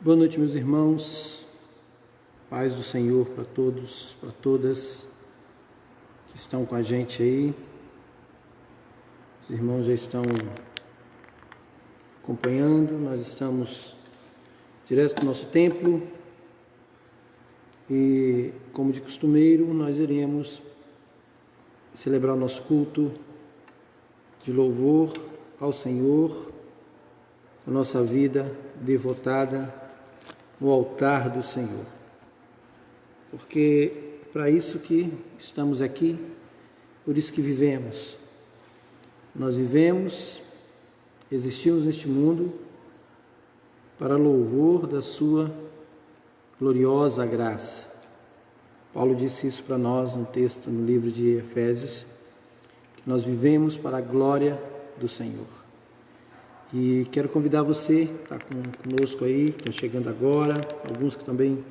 Boa noite, meus irmãos. Paz do Senhor para todos, para todas que estão com a gente aí. Os irmãos já estão acompanhando. Nós estamos direto do nosso templo e, como de costumeiro, nós iremos celebrar o nosso culto de louvor ao Senhor, a nossa vida devotada no altar do Senhor. Porque para isso que estamos aqui, por isso que vivemos. Nós vivemos, existimos neste mundo para louvor da sua gloriosa graça. Paulo disse isso para nós no texto, no livro de Efésios, que nós vivemos para a glória do Senhor. E quero convidar você que está conosco aí, que está chegando agora, alguns que também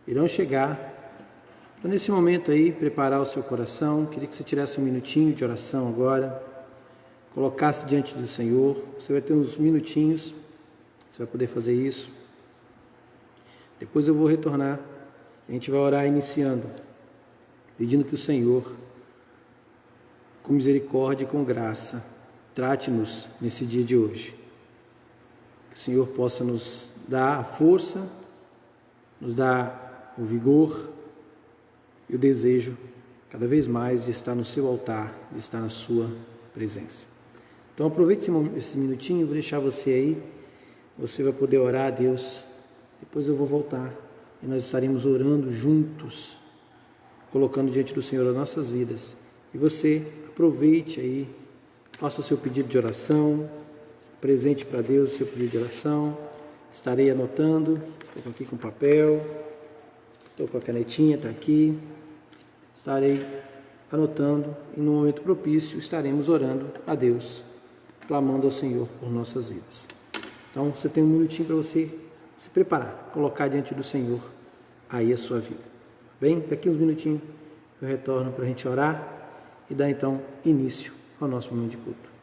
irão chegar, para nesse momento aí preparar o seu coração. Queria que você tirasse um minutinho de oração agora, colocasse diante do Senhor. Você vai ter uns minutinhos, você vai poder fazer isso. Depois eu vou retornar, a gente vai orar iniciando, pedindo que o Senhor, com misericórdia e com graça, trate-nos nesse dia de hoje. Que o Senhor possa nos dar a força, nos dar o vigor e o desejo cada vez mais de estar no seu altar, de estar na sua presença. Então aproveite esse minutinho, vou deixar você aí, você vai poder orar a Deus. Depois eu vou voltar e nós estaremos orando juntos, colocando diante do Senhor as nossas vidas. E você aproveite aí, faça o seu pedido de oração, presente para Deus o seu pedido de oração. Estarei anotando, estou aqui com papel, estou com a canetinha, está aqui. Estarei anotando e no momento propício estaremos orando a Deus, clamando ao Senhor por nossas vidas. Então você tem um minutinho para você se preparar, colocar diante do Senhor aí a sua vida. Bem, daqui uns minutinhos eu retorno para a gente orar e dar então início ao nosso momento de culto.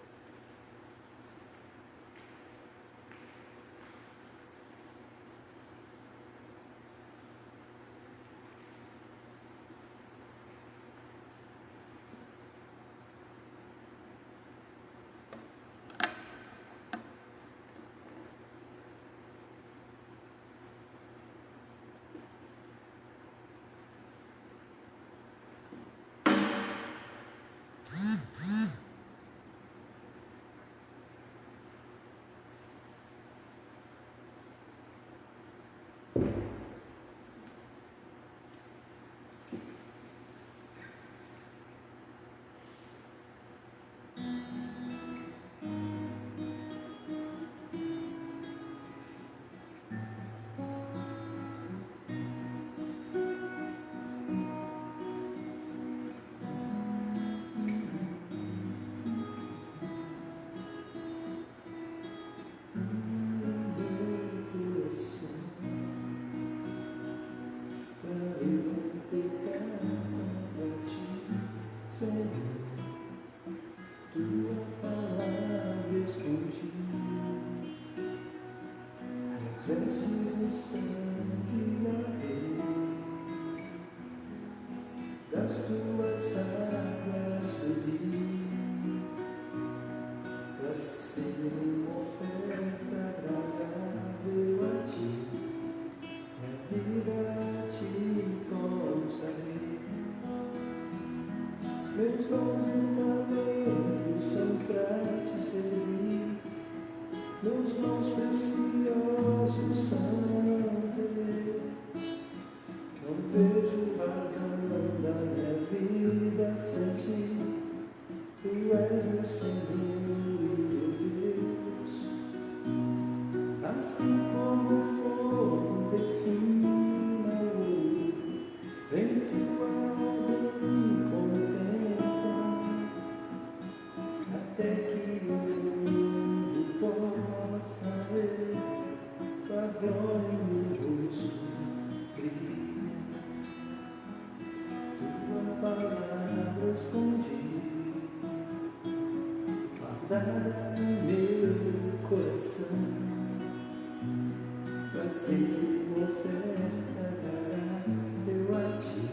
assim ofertará eu a ti,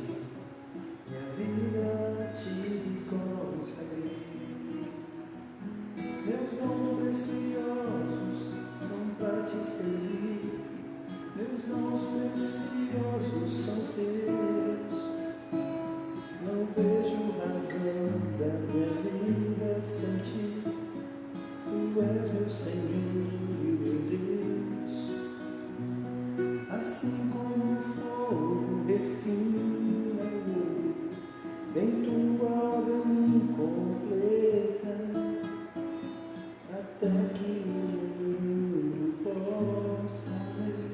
minha vida a ti consagrei. Meus dons preciosos são para te servir, meus dons preciosos são teus. Não vejo razão da minha vida sem ti, tu és meu Senhor e meu Deus. Assim como o fogo refina o ouro, em tua obra me completa, até que eu possa ver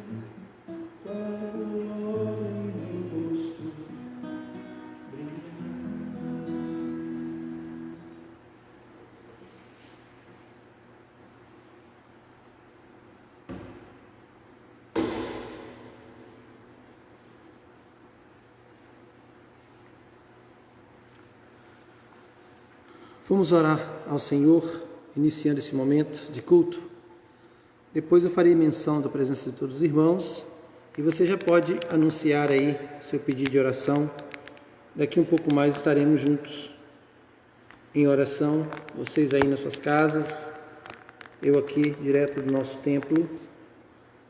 tua glória em meu rosto brilhar. Vamos orar ao Senhor, iniciando esse momento de culto. Depois eu farei menção da presença de todos os irmãos e você já pode anunciar aí seu pedido de oração. Daqui um pouco mais estaremos juntos em oração, vocês aí nas suas casas, eu aqui direto do nosso templo,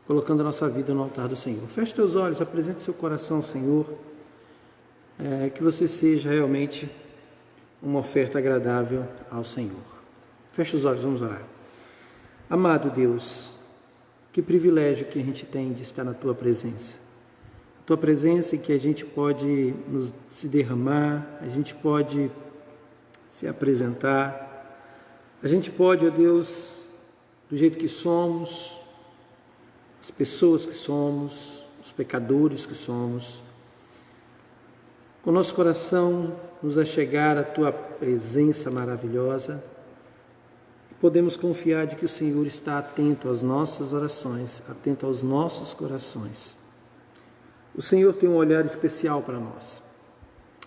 colocando a nossa vida no altar do Senhor. Feche teus olhos, apresente seu coração ao Senhor, que você seja realmente uma oferta agradável ao Senhor. Feche os olhos, vamos orar. Amado Deus, que privilégio que a gente tem de estar na Tua presença. A Tua presença em que a gente pode se derramar, a gente pode se apresentar, a gente pode, ó Deus, do jeito que somos, as pessoas que somos, os pecadores que somos, com o nosso coração nos achegar à Tua presença maravilhosa, e podemos confiar de que o Senhor está atento às nossas orações, atento aos nossos corações. O Senhor tem um olhar especial para nós,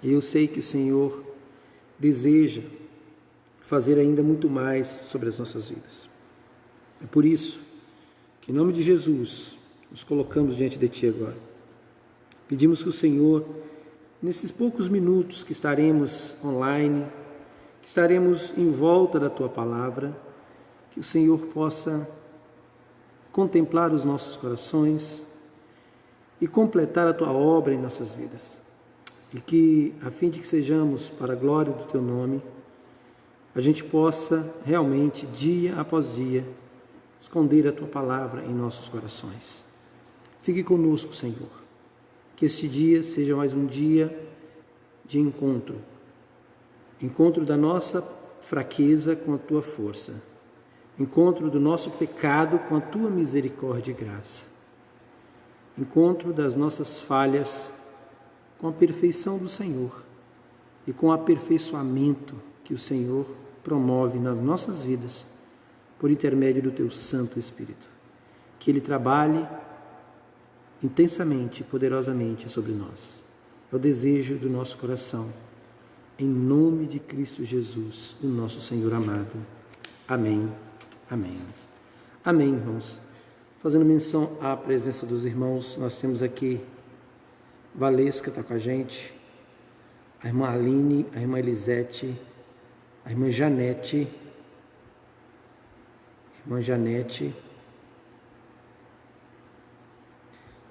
e eu sei que o Senhor deseja fazer ainda muito mais sobre as nossas vidas. É por isso que, em nome de Jesus, nos colocamos diante de Ti agora. Pedimos que o Senhor, nesses poucos minutos que estaremos online, que estaremos em volta da Tua Palavra, que o Senhor possa contemplar os nossos corações e completar a Tua obra em nossas vidas. E que, a fim de que sejamos para a glória do Teu nome, a gente possa realmente, dia após dia, esconder a Tua Palavra em nossos corações. Fique conosco, Senhor. Que este dia seja mais um dia de encontro. Encontro da nossa fraqueza com a Tua força. Encontro do nosso pecado com a Tua misericórdia e graça. Encontro das nossas falhas com a perfeição do Senhor e com o aperfeiçoamento que o Senhor promove nas nossas vidas por intermédio do Teu Santo Espírito. Que Ele trabalhe intensamente e poderosamente sobre nós. É o desejo do nosso coração. Em nome de Cristo Jesus, o nosso Senhor amado. Amém. Amém. Amém, irmãos. Fazendo menção à presença dos irmãos, nós temos aqui Valesca está com a gente, a irmã Aline, a irmã Elisete, a irmã Janete,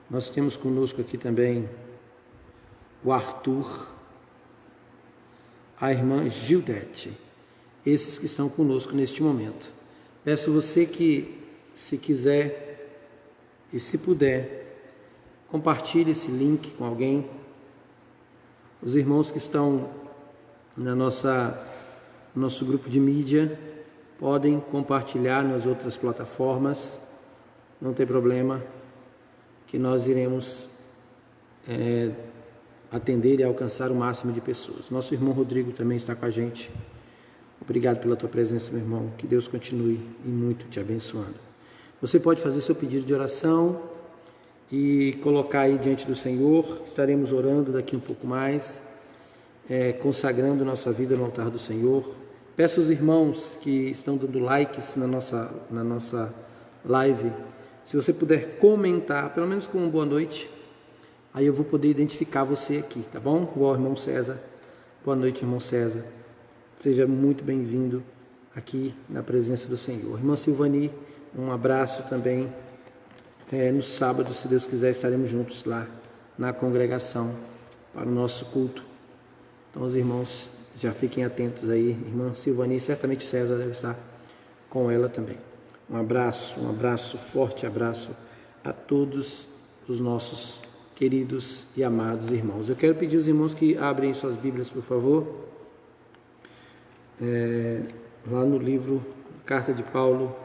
nós temos conosco aqui também o Arthur, a irmã Gildete, esses que estão conosco neste momento. Peço você que, se quiser e se puder, compartilhe esse link com alguém. Os irmãos que estão no nosso grupo de mídia podem compartilhar nas outras plataformas, não tem problema, que nós iremos atender e alcançar o máximo de pessoas. Nosso irmão Rodrigo também está com a gente. Obrigado pela tua presença, meu irmão. Que Deus continue e muito te abençoando. Você pode fazer seu pedido de oração e colocar aí diante do Senhor. Estaremos orando daqui um pouco mais, consagrando nossa vida no altar do Senhor. Peço aos irmãos que estão dando likes na nossa live, Se você puder comentar, pelo menos com uma boa noite, aí eu vou poder identificar você aqui, tá bom? Igual irmão César. Boa noite, irmão César. Seja muito bem-vindo aqui na presença do Senhor. Irmã Silvani, um abraço também. No sábado, se Deus quiser, estaremos juntos lá na congregação para o nosso culto. Então, os irmãos já fiquem atentos aí. Irmã Silvani, certamente César deve estar com ela também. Um abraço, forte abraço a todos os nossos queridos e amados irmãos. Eu quero pedir aos irmãos que abrem suas Bíblias, por favor, lá no livro, Carta de Paulo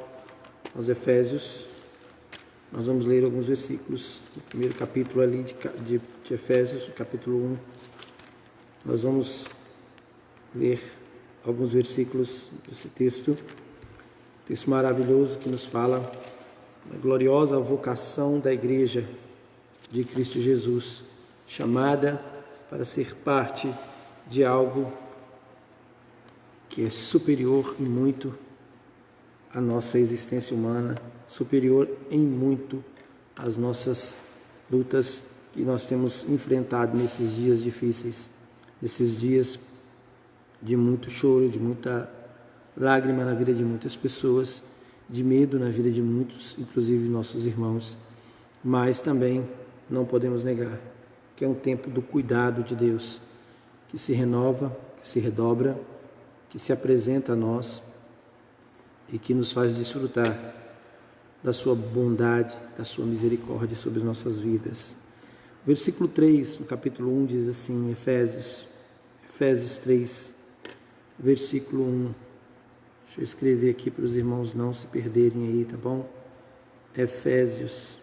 aos Efésios. Nós vamos ler alguns versículos, o primeiro capítulo ali de Efésios, o capítulo 1. Nós vamos ler alguns versículos desse texto maravilhoso que nos fala da gloriosa vocação da Igreja de Cristo Jesus, chamada para ser parte de algo que é superior em muito à nossa existência humana, superior em muito às nossas lutas que nós temos enfrentado nesses dias difíceis, nesses dias de muito choro, de muita lágrima na vida de muitas pessoas, de medo na vida de muitos, inclusive nossos irmãos, mas também não podemos negar que é um tempo do cuidado de Deus, que se renova, que se redobra, que se apresenta a nós e que nos faz desfrutar da sua bondade, da sua misericórdia sobre nossas vidas. O versículo 3, no capítulo 1, diz assim, Efésios 3, versículo 1. Deixa eu escrever aqui para os irmãos não se perderem aí, tá bom? Efésios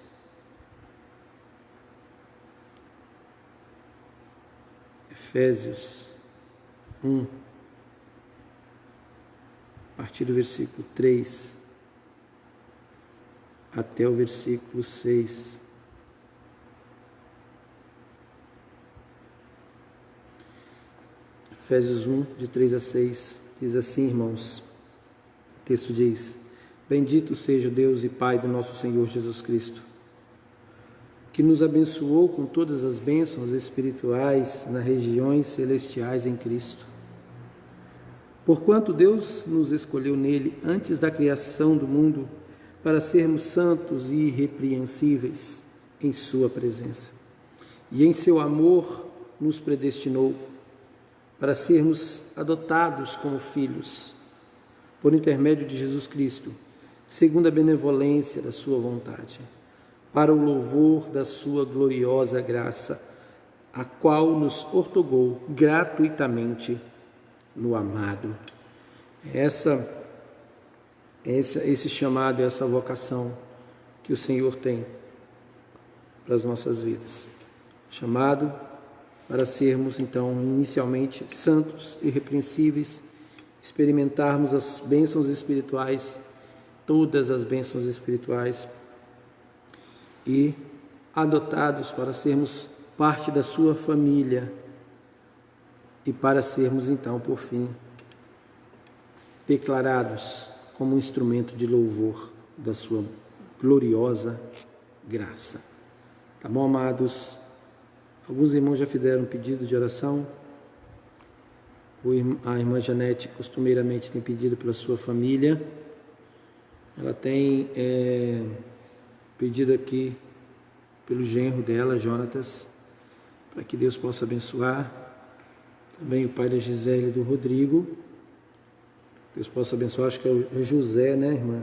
1, a partir do versículo 3 até o versículo 6. Efésios 1, de 3 a 6, diz assim, irmãos, o texto diz, bendito seja o Deus e Pai do nosso Senhor Jesus Cristo, que nos abençoou com todas as bênçãos espirituais nas regiões celestiais em Cristo. Porquanto Deus nos escolheu nele antes da criação do mundo para sermos santos e irrepreensíveis em sua presença. E em seu amor nos predestinou para sermos adotados como filhos, por intermédio de Jesus Cristo, segundo a benevolência da sua vontade, para o louvor da sua gloriosa graça, a qual nos outorgou gratuitamente no amado. Esse chamado, essa vocação que o Senhor tem para as nossas vidas. Chamado para sermos, então, inicialmente santos e irrepreensíveis, experimentarmos as bênçãos espirituais, todas as bênçãos espirituais, e adotados para sermos parte da sua família e para sermos, então, por fim, declarados como um instrumento de louvor da sua gloriosa graça. Tá bom, amados? Alguns irmãos já fizeram um pedido de oração. A irmã Janete costumeiramente tem pedido pela sua família. Ela tem pedido aqui pelo genro dela, Jonatas, para que Deus possa abençoar. Também o pai da Gisele e do Rodrigo. Deus possa abençoar, acho que é José, né, irmã?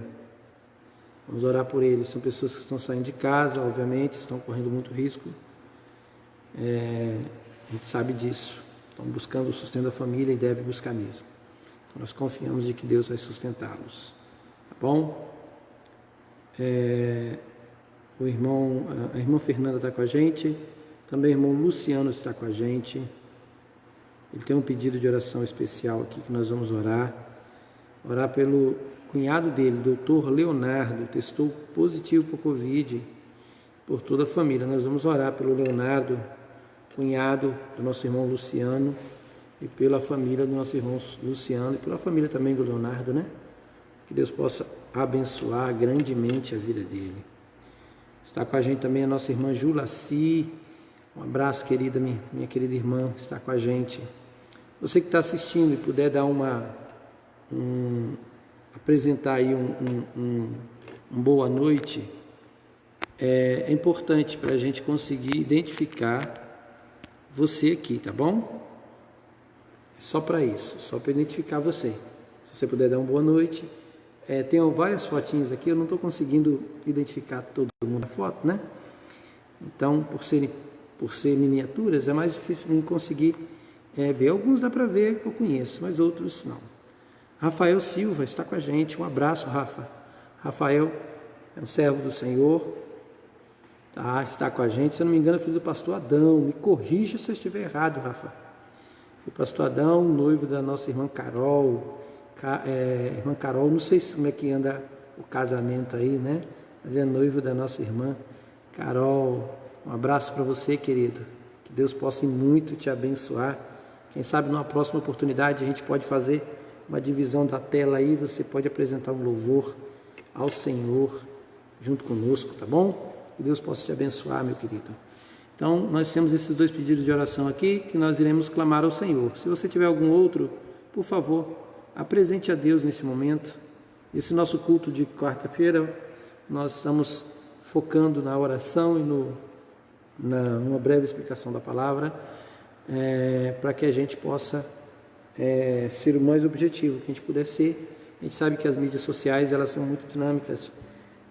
Vamos orar por eles. São pessoas que estão saindo de casa, obviamente, estão correndo muito risco. A gente sabe disso. Estão buscando o sustento da família e deve buscar mesmo. Então, nós confiamos de que Deus vai sustentá-los. Tá bom? A irmã Fernanda está com a gente. Também o irmão Luciano está com a gente. Ele tem um pedido de oração especial aqui que nós vamos orar. Orar pelo cunhado dele, doutor Leonardo, testou positivo para o Covid, por toda a família. Nós vamos orar pelo Leonardo, cunhado do nosso irmão Luciano, e pela família do nosso irmão Luciano, e pela família também do Leonardo, né? Que Deus possa abençoar grandemente a vida dele. Está com a gente também a nossa irmã Julaci. Um abraço, querida, minha querida irmã, está com a gente. Você que está assistindo e puder dar apresentar aí um boa noite, é importante para a gente conseguir identificar você aqui, tá bom? É só para isso, só para identificar você. Se você puder dar uma boa noite. Tenho várias fotinhas aqui, eu não estou conseguindo identificar todo mundo na foto, né? Então, por ser miniaturas, é mais difícil de conseguir ver. Alguns dá para ver que eu conheço, mas outros não. Rafael Silva está com a gente, um abraço, Rafa. Rafael é um servo do Senhor, está com a gente. Se eu não me engano, é filho do pastor Adão. Me corrija se eu estiver errado, Rafa. O pastor Adão, noivo da nossa irmã Carol. Irmã Carol, não sei como é que anda o casamento aí, né? Mas é noivo da nossa irmã Carol. Um abraço para você, querido. Que Deus possa muito te abençoar. Quem sabe numa próxima oportunidade a gente pode fazer uma divisão da tela aí. Você pode apresentar um louvor ao Senhor junto conosco, tá bom? Que Deus possa te abençoar, meu querido. Então, nós temos esses 2 pedidos de oração aqui que nós iremos clamar ao Senhor. Se você tiver algum outro, por favor, apresente a Deus nesse momento. Esse nosso culto de quarta-feira, nós estamos focando na oração e numa breve explicação da palavra, para que a gente possa ser o mais objetivo que a gente puder ser. A gente sabe que as mídias sociais, elas são muito dinâmicas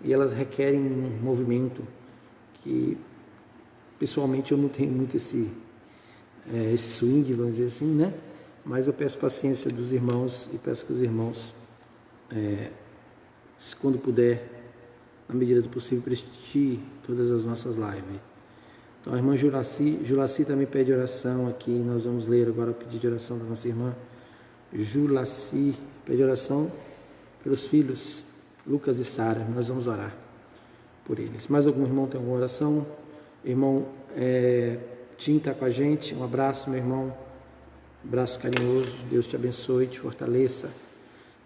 e elas requerem um movimento que, pessoalmente, eu não tenho muito esse swing, vamos dizer assim, né? Mas eu peço paciência dos irmãos e peço que os irmãos, quando puder, na medida do possível, prestigiem todas as nossas lives. Então, a irmã Julaci também pede oração aqui. Nós vamos ler agora o pedido de oração da nossa irmã Julaci. Pede oração pelos filhos Lucas e Sara. Nós vamos orar por eles. Mais algum irmão tem alguma oração? Irmão Tim está com a gente. Um abraço, meu irmão. Um abraço carinhoso. Deus te abençoe, te fortaleça.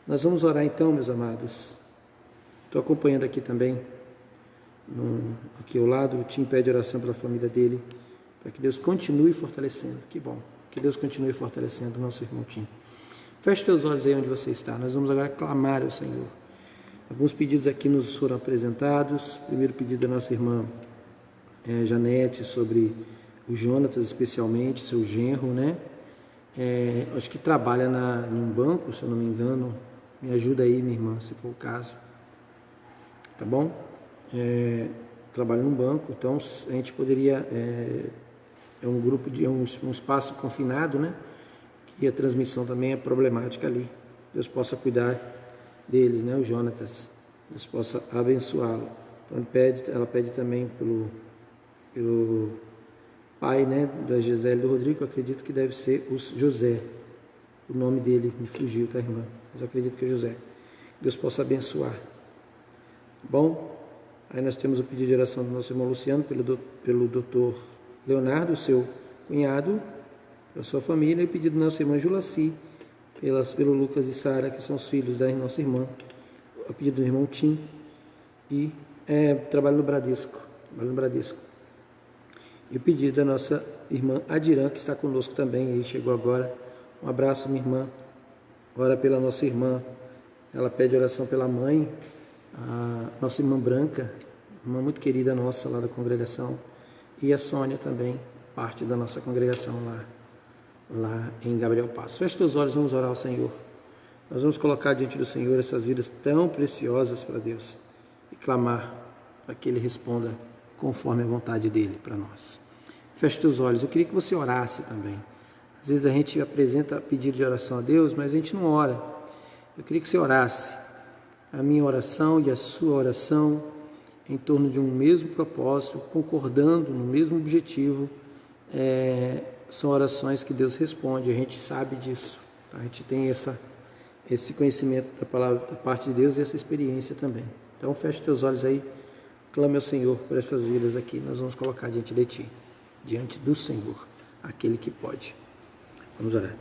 Nós vamos orar então, meus amados. Estou acompanhando aqui também, aqui ao lado, o Tim pede oração pela família dele, para que Deus continue fortalecendo. Que bom, que Deus continue fortalecendo o nosso irmão Tim. Feche teus olhos aí onde você está. Nós vamos agora clamar ao Senhor. Alguns pedidos aqui nos foram apresentados. Primeiro pedido da nossa irmã Janete, sobre o Jonatas, especialmente, seu genro, né? Acho que trabalha em um banco, se eu não me engano. Me ajuda aí, minha irmã, se for o caso. Tá bom? Trabalha num banco, então a gente poderia... É um grupo um espaço confinado, né? Que a transmissão também é problemática ali. Deus possa cuidar dele, né? O Jonatas. Deus possa abençoá-lo. Então ela pede também pelo pai, né? Da Gisele e do Rodrigo. Eu acredito que deve ser o José. O nome dele me fugiu, tá, irmã? Mas eu acredito que é José. Deus possa abençoar. Bom, aí nós temos o pedido de oração do nosso irmão Luciano pelo doutor Leonardo, seu cunhado, pela sua família, e o pedido da nossa irmã Julaci, pelo Lucas e Sara, que são os filhos da nossa irmã, o pedido do irmão Tim, e trabalho no Bradesco. E o pedido da nossa irmã Adirã, que está conosco também, aí chegou agora. Um abraço, minha irmã. Ora pela nossa irmã. Ela pede oração pela mãe, a nossa irmã Branca, uma muito querida nossa lá da congregação, e a Sônia também, parte da nossa congregação lá em Gabriel Passo. Feche teus olhos, vamos orar ao Senhor. Nós vamos colocar diante do Senhor essas vidas tão preciosas para Deus e clamar para que Ele responda conforme a vontade dEle para nós. Feche teus olhos. Eu queria que você orasse também. Às vezes a gente apresenta pedido de oração a Deus, mas a gente não ora. Eu queria que você orasse. A minha oração e a sua oração em torno de um mesmo propósito, concordando no mesmo objetivo, são orações que Deus responde. A gente sabe disso. A gente tem esse conhecimento da palavra da parte de Deus e essa experiência também. Então feche teus olhos aí, clame ao Senhor por essas vidas aqui. Nós vamos colocar diante de Ti, diante do Senhor, aquele que pode. Vamos orar.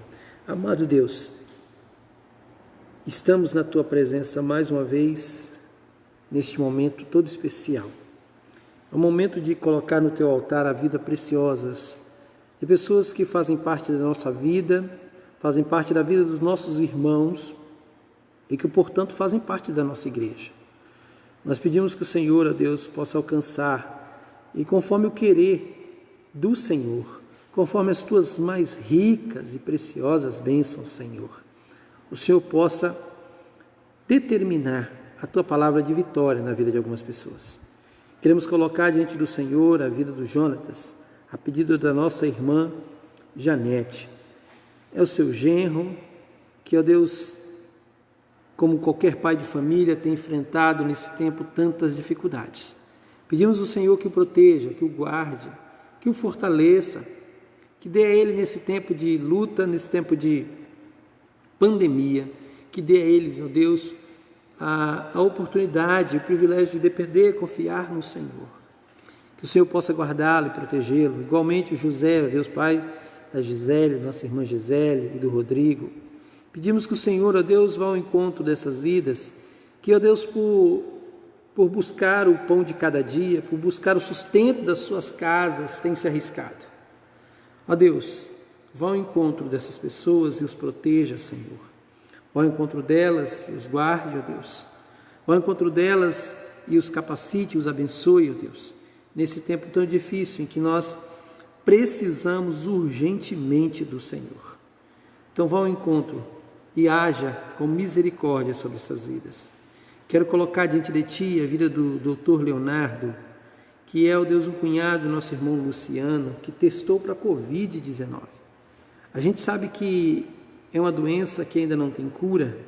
Amado Deus, estamos na Tua presença mais uma vez, neste momento todo especial. É o momento de colocar no teu altar a vida preciosas de pessoas que fazem parte da nossa vida, fazem parte da vida dos nossos irmãos e que, portanto, fazem parte da nossa igreja. Nós pedimos que o Senhor, ó Deus, possa alcançar e conforme o querer do Senhor, conforme as tuas mais ricas e preciosas bênçãos, Senhor, o Senhor possa determinar a tua palavra de vitória na vida de algumas pessoas. Queremos colocar diante do Senhor a vida do Jonatas, a pedido da nossa irmã Janete. É o seu genro que, ó Deus, como qualquer pai de família, tem enfrentado nesse tempo tantas dificuldades. Pedimos ao Senhor que o proteja, que o guarde, que o fortaleça, que dê a ele nesse tempo de luta, nesse tempo de pandemia, que dê a ele, ó Deus, a oportunidade, o privilégio de depender, confiar no Senhor. Que o Senhor possa guardá-lo e protegê-lo. Igualmente o José, ó Deus Pai, da Gisele, nossa irmã Gisele e do Rodrigo. Pedimos que o Senhor, ó Deus, vá ao encontro dessas vidas, que, ó Deus, por buscar o pão de cada dia, por buscar o sustento das suas casas, tem se arriscado. Ó Deus, vá ao encontro dessas pessoas e os proteja, Senhor. Vá ao encontro delas e os guarde, ó Deus. Vá ao encontro delas e os capacite, os abençoe, ó Deus. Nesse tempo tão difícil em que nós precisamos urgentemente do Senhor. Então vá ao encontro e haja com misericórdia sobre essas vidas. Quero colocar diante de Ti a vida do Dr. Leonardo, que é, ó Deus, um cunhado do nosso irmão Luciano, que testou para a Covid-19. A gente sabe que é uma doença que ainda não tem cura.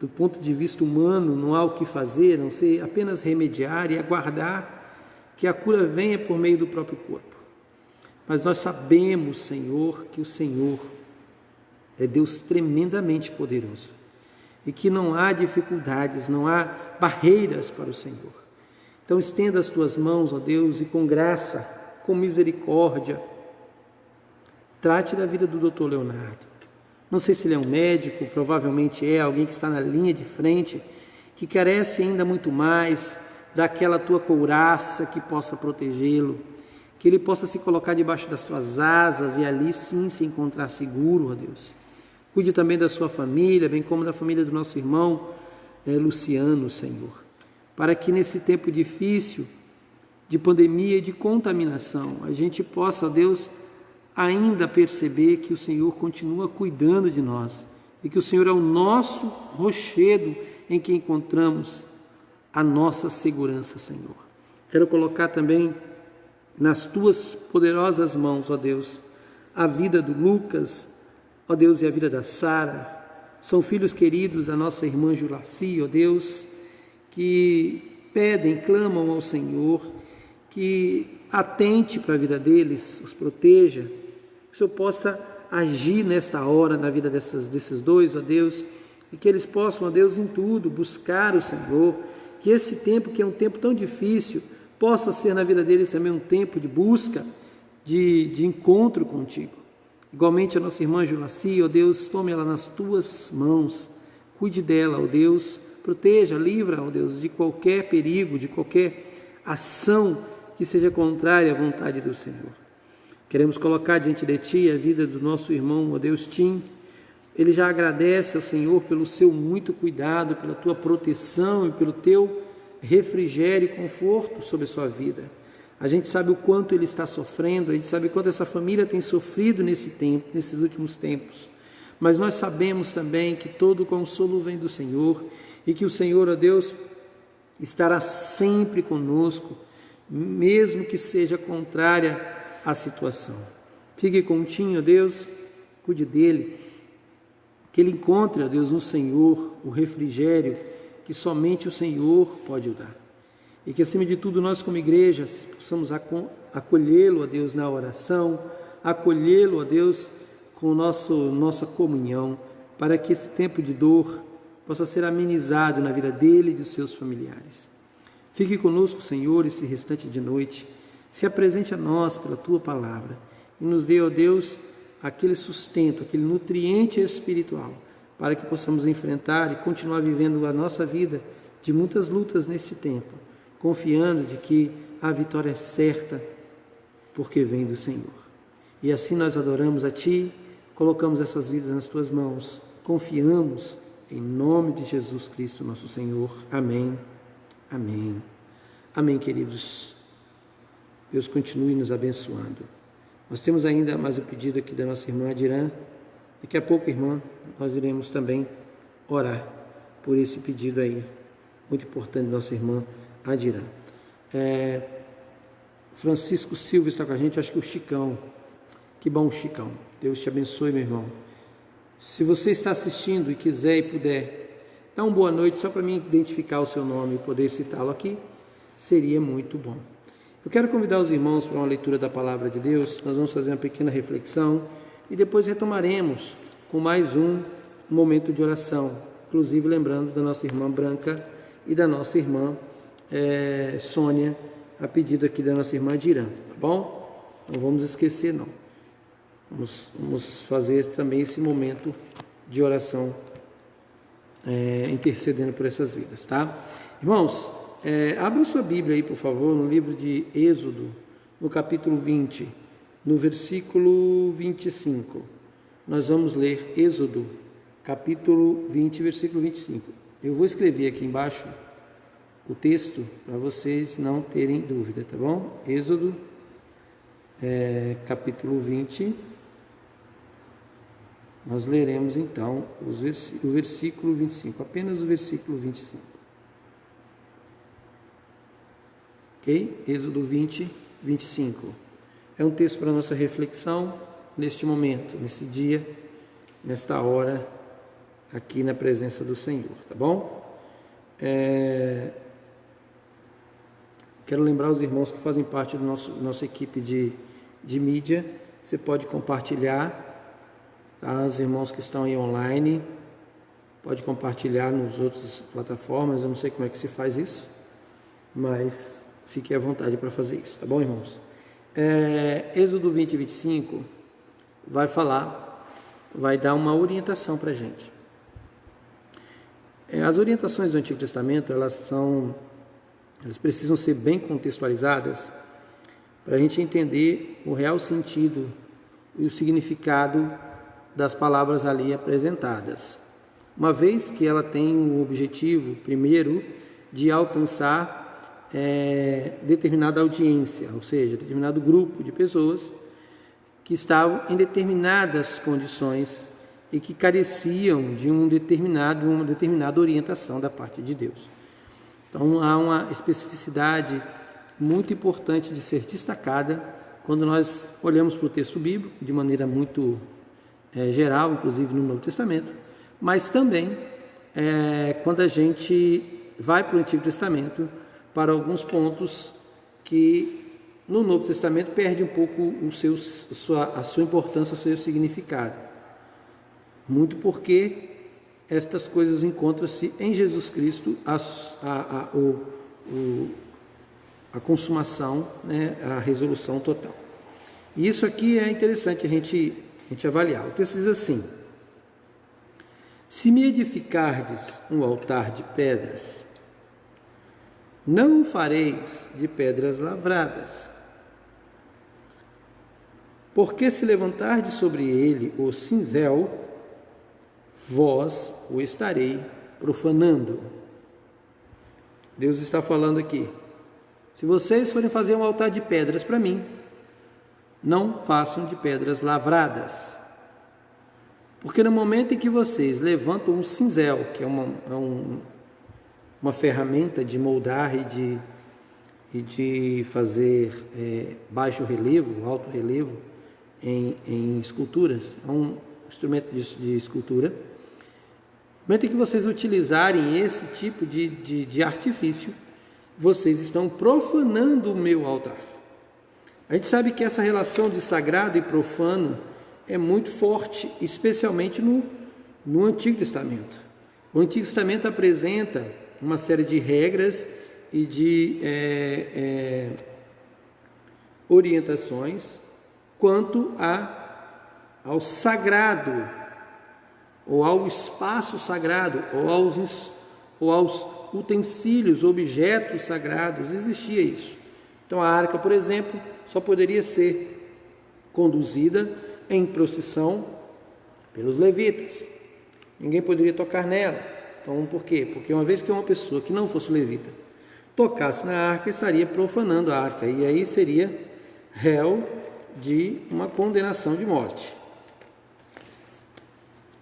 Do ponto de vista humano, não há o que fazer, não ser apenas remediar e aguardar que a cura venha por meio do próprio corpo. Mas nós sabemos, Senhor, que o Senhor é Deus tremendamente poderoso e que não há dificuldades, não há barreiras para o Senhor. Então estenda as tuas mãos, ó Deus, e com graça, com misericórdia, trate da vida do Dr. Leonardo. Não sei se ele é um médico, provavelmente é alguém que está na linha de frente, que carece ainda muito mais daquela tua couraça que possa protegê-lo, que ele possa se colocar debaixo das tuas asas e ali sim se encontrar seguro, ó Deus. Cuide também da sua família, bem como da família do nosso irmão Luciano, Senhor, para que nesse tempo difícil de pandemia e de contaminação, a gente possa, ó Deus, ainda perceber que o Senhor continua cuidando de nós e que o Senhor é o nosso rochedo em que encontramos a nossa segurança, Senhor. Quero colocar também nas Tuas poderosas mãos, ó Deus, a vida do Lucas, ó Deus, e a vida da Sara. São filhos queridos da nossa irmã Julaci, ó Deus, que pedem, clamam ao Senhor, que atente para a vida deles, os proteja, que o Senhor possa agir nesta hora na vida desses dois, ó Deus, e que eles possam, ó Deus, em tudo buscar o Senhor, que este tempo, que é um tempo tão difícil, possa ser na vida deles também um tempo de busca, de encontro contigo. Igualmente a nossa irmã Julaci, ó Deus, tome ela nas tuas mãos, cuide dela, ó Deus, proteja, livra, ó Deus, de qualquer perigo, de qualquer ação que seja contrária à vontade do Senhor. Queremos colocar diante de Ti a vida do nosso irmão, ó Deus, Tim. Ele já agradece ao Senhor pelo seu muito cuidado, pela Tua proteção e pelo Teu refrigério e conforto sobre a sua vida. A gente sabe o quanto ele está sofrendo, a gente sabe o quanto essa família tem sofrido nesses últimos tempos. Mas nós sabemos também que todo o consolo vem do Senhor e que o Senhor, ó Deus, estará sempre conosco, mesmo que seja contrária à situação. Fique com o Tim, ó Deus, cuide dele, que ele encontre, ó Deus, no Senhor o refrigério que somente o Senhor pode dar. E que, acima de tudo, nós como igreja possamos acolhê-lo, ó Deus, na oração, acolhê-lo, ó Deus, com nossa comunhão, para que esse tempo de dor possa ser amenizado na vida dele e dos seus familiares. Fique conosco, Senhor, esse restante de noite. Se apresente a nós pela Tua palavra e nos dê, ó Deus, aquele sustento, aquele nutriente espiritual, para que possamos enfrentar e continuar vivendo a nossa vida de muitas lutas neste tempo, confiando de que a vitória é certa, porque vem do Senhor. E assim nós adoramos a Ti, colocamos essas vidas nas Tuas mãos, confiamos em nome de Jesus Cristo, nosso Senhor. Amém, amém, amém, queridos. Deus continue nos abençoando. Nós temos ainda mais um pedido aqui da nossa irmã Adirã. Daqui a pouco, irmã, nós iremos também orar por esse pedido aí, muito importante, nossa irmã Adirã. Francisco Silva está com a gente, acho que o Chicão. Que bom, Chicão. Deus te abençoe, meu irmão. Se você está assistindo e quiser e puder, dá uma boa noite só para mim identificar o seu nome e poder citá-lo aqui, seria muito bom. Eu quero convidar os irmãos para uma leitura da Palavra de Deus. Nós vamos fazer uma pequena reflexão e depois retomaremos com mais um momento de oração, inclusive lembrando da nossa irmã Branca e da nossa irmã Sônia, a pedido aqui da nossa irmã Dirã, tá bom? Não vamos esquecer, não. Vamos fazer também esse momento de oração, intercedendo por essas vidas, tá? Irmãos, abra sua Bíblia aí, por favor, no livro de Êxodo, no capítulo 20, no versículo 25. Nós vamos ler Êxodo, capítulo 20, versículo 25. Eu vou escrever aqui embaixo o texto para vocês não terem dúvida, tá bom? Êxodo, capítulo 20. Nós leremos então o versículo 25, apenas o versículo 25. Ok? Êxodo 20, 25. É um texto para nossa reflexão neste momento, nesse dia, nesta hora, aqui na presença do Senhor, tá bom? Quero lembrar os irmãos que fazem parte da nossa equipe de mídia. Você pode compartilhar, tá? Os irmãos que estão aí online, pode compartilhar nas outras plataformas. Eu não sei como é que se faz isso, mas fique à vontade para fazer isso, tá bom, irmãos? Êxodo 20, 25 vai dar uma orientação para a gente. As orientações do Antigo Testamento, elas precisam ser bem contextualizadas para a gente entender o real sentido e o significado das palavras ali apresentadas. Uma vez que ela tem o objetivo, primeiro, de alcançar determinada audiência, ou seja, determinado grupo de pessoas que estavam em determinadas condições e que careciam de uma determinada orientação da parte de Deus. Então, há uma especificidade muito importante de ser destacada quando nós olhamos para o texto bíblico, de maneira muito geral, inclusive no Novo Testamento, mas também quando a gente vai para o Antigo Testamento, para alguns pontos que no Novo Testamento perde um pouco a sua importância, o seu significado. Muito porque estas coisas encontram-se em Jesus Cristo, a consumação, né, a resolução total. E isso aqui é interessante a gente avaliar. O texto diz assim: se me edificardes um altar de pedras, não o fareis de pedras lavradas, porque se levantardes sobre ele o cinzel, vós o estarei profanando. Deus está falando aqui: se vocês forem fazer um altar de pedras para mim, não façam de pedras lavradas, porque no momento em que vocês levantam um cinzel, que é uma ferramenta de moldar e de fazer baixo relevo, alto relevo em esculturas, é um instrumento de escultura. No momento em que vocês utilizarem esse tipo de artifício, vocês estão profanando o meu altar. A gente sabe que essa relação de sagrado e profano é muito forte, especialmente no Antigo Testamento. O Antigo Testamento apresenta uma série de regras e de orientações quanto ao sagrado, ou ao espaço sagrado, ou aos utensílios, objetos sagrados. Existia isso. Então a arca, por exemplo, só poderia ser conduzida em procissão pelos levitas. Ninguém poderia tocar nela. Então por quê? Porque uma vez que uma pessoa que não fosse levita tocasse na arca, estaria profanando a arca, e aí seria réu de uma condenação de morte.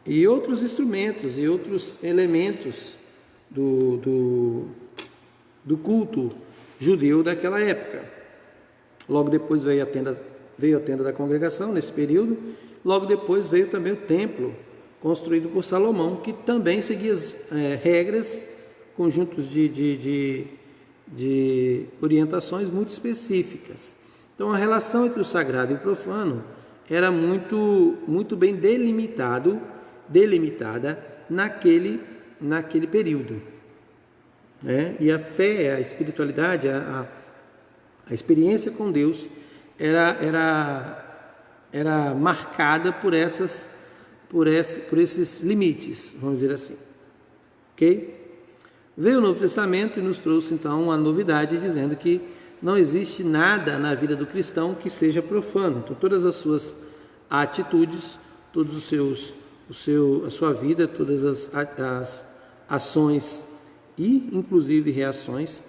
E outros instrumentos e outros elementos do culto judeu daquela época. Logo depois veio a tenda da congregação, nesse período. Logo depois veio também o templo, construído por Salomão, que também seguia as regras, conjuntos de orientações muito específicas. Então a relação entre o sagrado e o profano era muito bem delimitada naquele período, né? E a fé, a espiritualidade, a experiência com Deus era marcada por esses limites, vamos dizer assim. Ok? Veio o Novo Testamento e nos trouxe então uma novidade, dizendo que não existe nada na vida do cristão que seja profano. Então todas as suas atitudes, todos a sua vida, todas as ações e inclusive reações,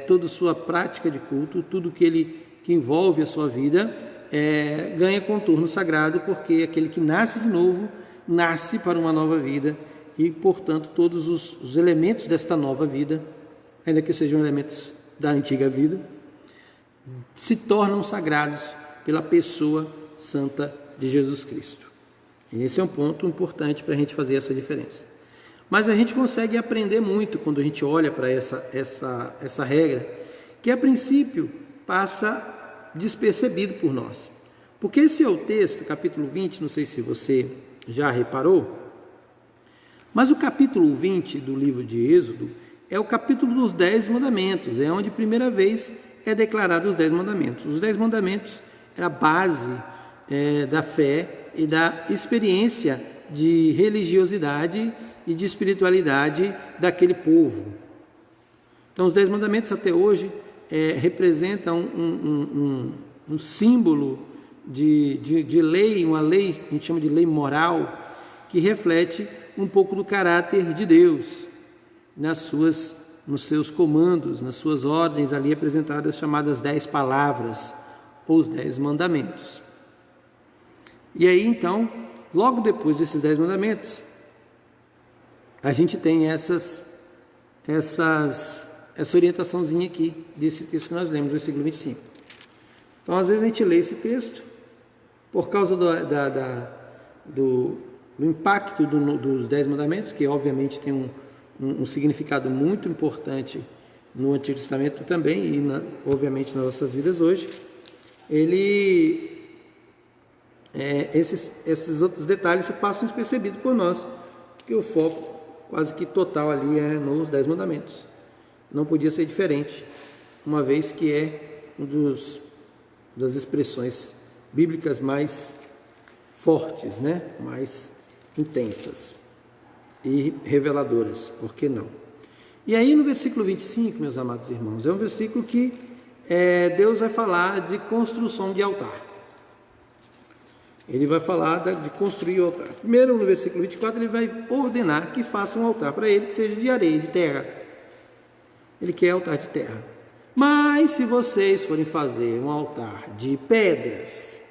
toda a sua prática de culto, tudo que envolve a sua vida, ganha contorno sagrado, porque aquele que nasce de novo, nasce para uma nova vida, e portanto todos os elementos desta nova vida, ainda que sejam elementos da antiga vida, se tornam sagrados pela pessoa santa de Jesus Cristo. E esse é um ponto importante para a gente fazer essa diferença. Mas a gente consegue aprender muito quando a gente olha para essa regra, que a princípio passa despercebido por nós. Porque esse é o texto, capítulo 20, não sei se você já reparou, mas o capítulo 20 do livro de Êxodo é o capítulo dos 10 mandamentos, é onde primeira vez é declarado os 10 mandamentos. Os 10 mandamentos é a base da fé e da experiência de religiosidade e de espiritualidade daquele povo. Então os 10 mandamentos até hoje representam um símbolo de lei, uma lei que a gente chama de lei moral, que reflete um pouco do caráter de Deus nos seus comandos, nas suas ordens ali apresentadas, chamadas 10 palavras, ou os 10 mandamentos. E aí então, logo depois desses 10 mandamentos, a gente tem essa orientaçãozinha aqui, desse texto que nós lemos, versículo 25. Então, às vezes a gente lê esse texto, por causa do impacto dos 10 mandamentos, que obviamente tem um significado muito importante no Antigo Testamento também, e obviamente nas nossas vidas hoje, esses outros detalhes se passam despercebidos por nós, porque o foco quase que total ali é nos 10 mandamentos. Não podia ser diferente, uma vez que é das expressões bíblicas mais fortes, né? Mais intensas e reveladoras, por que não? E aí no versículo 25, meus amados irmãos, é um versículo que Deus vai falar de construção de altar. Ele vai falar de construir o altar. Primeiro, no versículo 24, ele vai ordenar que faça um altar para ele que seja de areia, de terra. Ele quer altar de terra. Mas se vocês forem fazer um altar de pedras,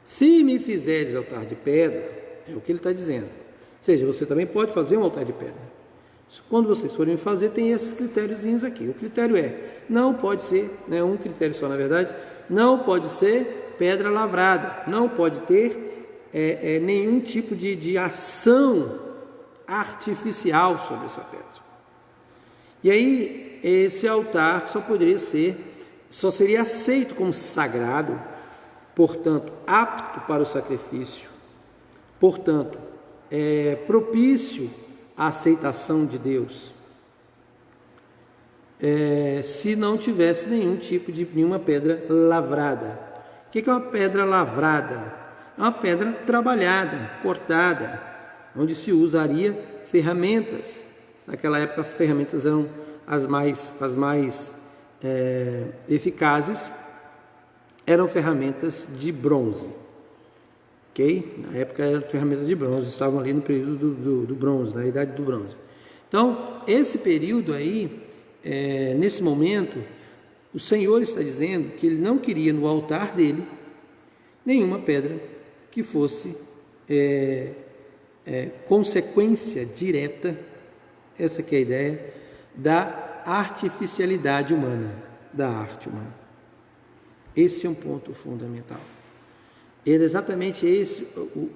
se me fizerdes altar de pedra, é o que ele está dizendo. Ou seja, você também pode fazer um altar de pedra. Quando vocês forem fazer, tem esses critériozinhos aqui. O critério não pode ser, um critério só na verdade, não pode ser pedra lavrada, não pode ter nenhum tipo de ação artificial sobre essa pedra. E aí, esse altar só seria aceito como sagrado, portanto, apto para o sacrifício, portanto, propício à aceitação de Deus, se não tivesse nenhuma pedra lavrada. O que é uma pedra lavrada? É uma pedra trabalhada, cortada, onde se usaria ferramentas. Naquela época, ferramentas eram as mais eficazes eram ferramentas de bronze. Ok? Na época eram ferramentas de bronze, estavam ali no período do bronze, na idade do bronze. Então, esse período aí, nesse momento, o Senhor está dizendo que Ele não queria no altar dele nenhuma pedra que fosse consequência direta, essa que é a ideia, da artificialidade humana, da arte humana. Esse é um ponto fundamental. Era exatamente esse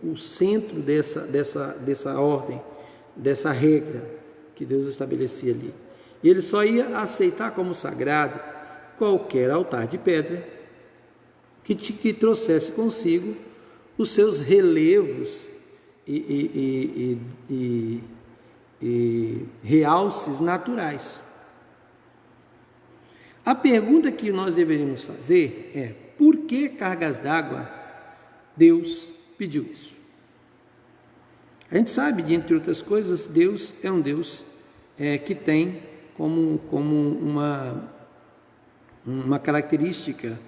o centro dessa ordem, dessa regra que Deus estabelecia ali. E ele só ia aceitar como sagrado qualquer altar de pedra que trouxesse consigo os seus relevos e realces naturais. A pergunta que nós deveríamos fazer é: por que cargas d'água Deus pediu isso? A gente sabe, de entre outras coisas, Deus é um Deus que tem como uma característica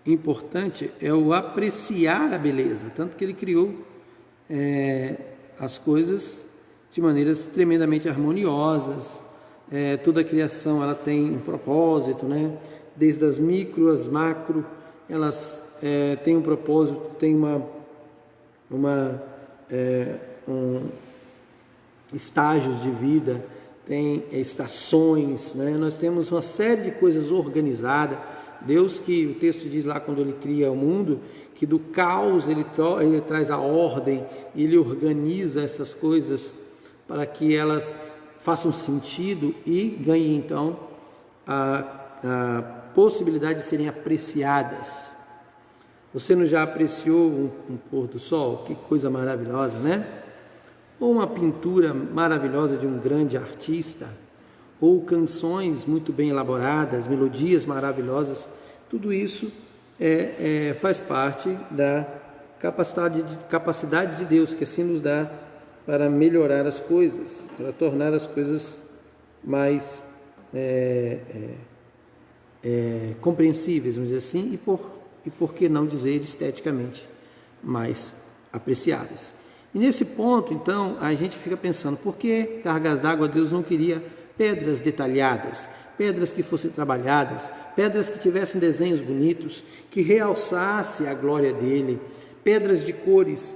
importante o apreciar a beleza, tanto que Ele criou as coisas de maneiras tremendamente harmoniosas. Toda a criação ela tem um propósito, né? Desde as micro às macro, elas têm um propósito, tem estágios de vida, tem estações, né? Nós temos uma série de coisas organizadas. Deus, que o texto diz lá quando Ele cria o mundo, que do caos Ele traz a ordem, Ele organiza essas coisas para que elas façam sentido e ganhem então a possibilidade de serem apreciadas. Você não já apreciou um pôr do sol? Que coisa maravilhosa, né? Ou uma pintura maravilhosa de um grande artista, ou canções muito bem elaboradas, melodias maravilhosas. Tudo isso faz parte da capacidade de Deus, que assim nos dá para melhorar as coisas, para tornar as coisas mais compreensíveis, vamos dizer assim, e por que não dizer esteticamente mais apreciáveis. E nesse ponto, então, a gente fica pensando, por que cargas d'água Deus não queria pedras detalhadas, pedras que fossem trabalhadas, pedras que tivessem desenhos bonitos, que realçasse a glória dele, pedras de cores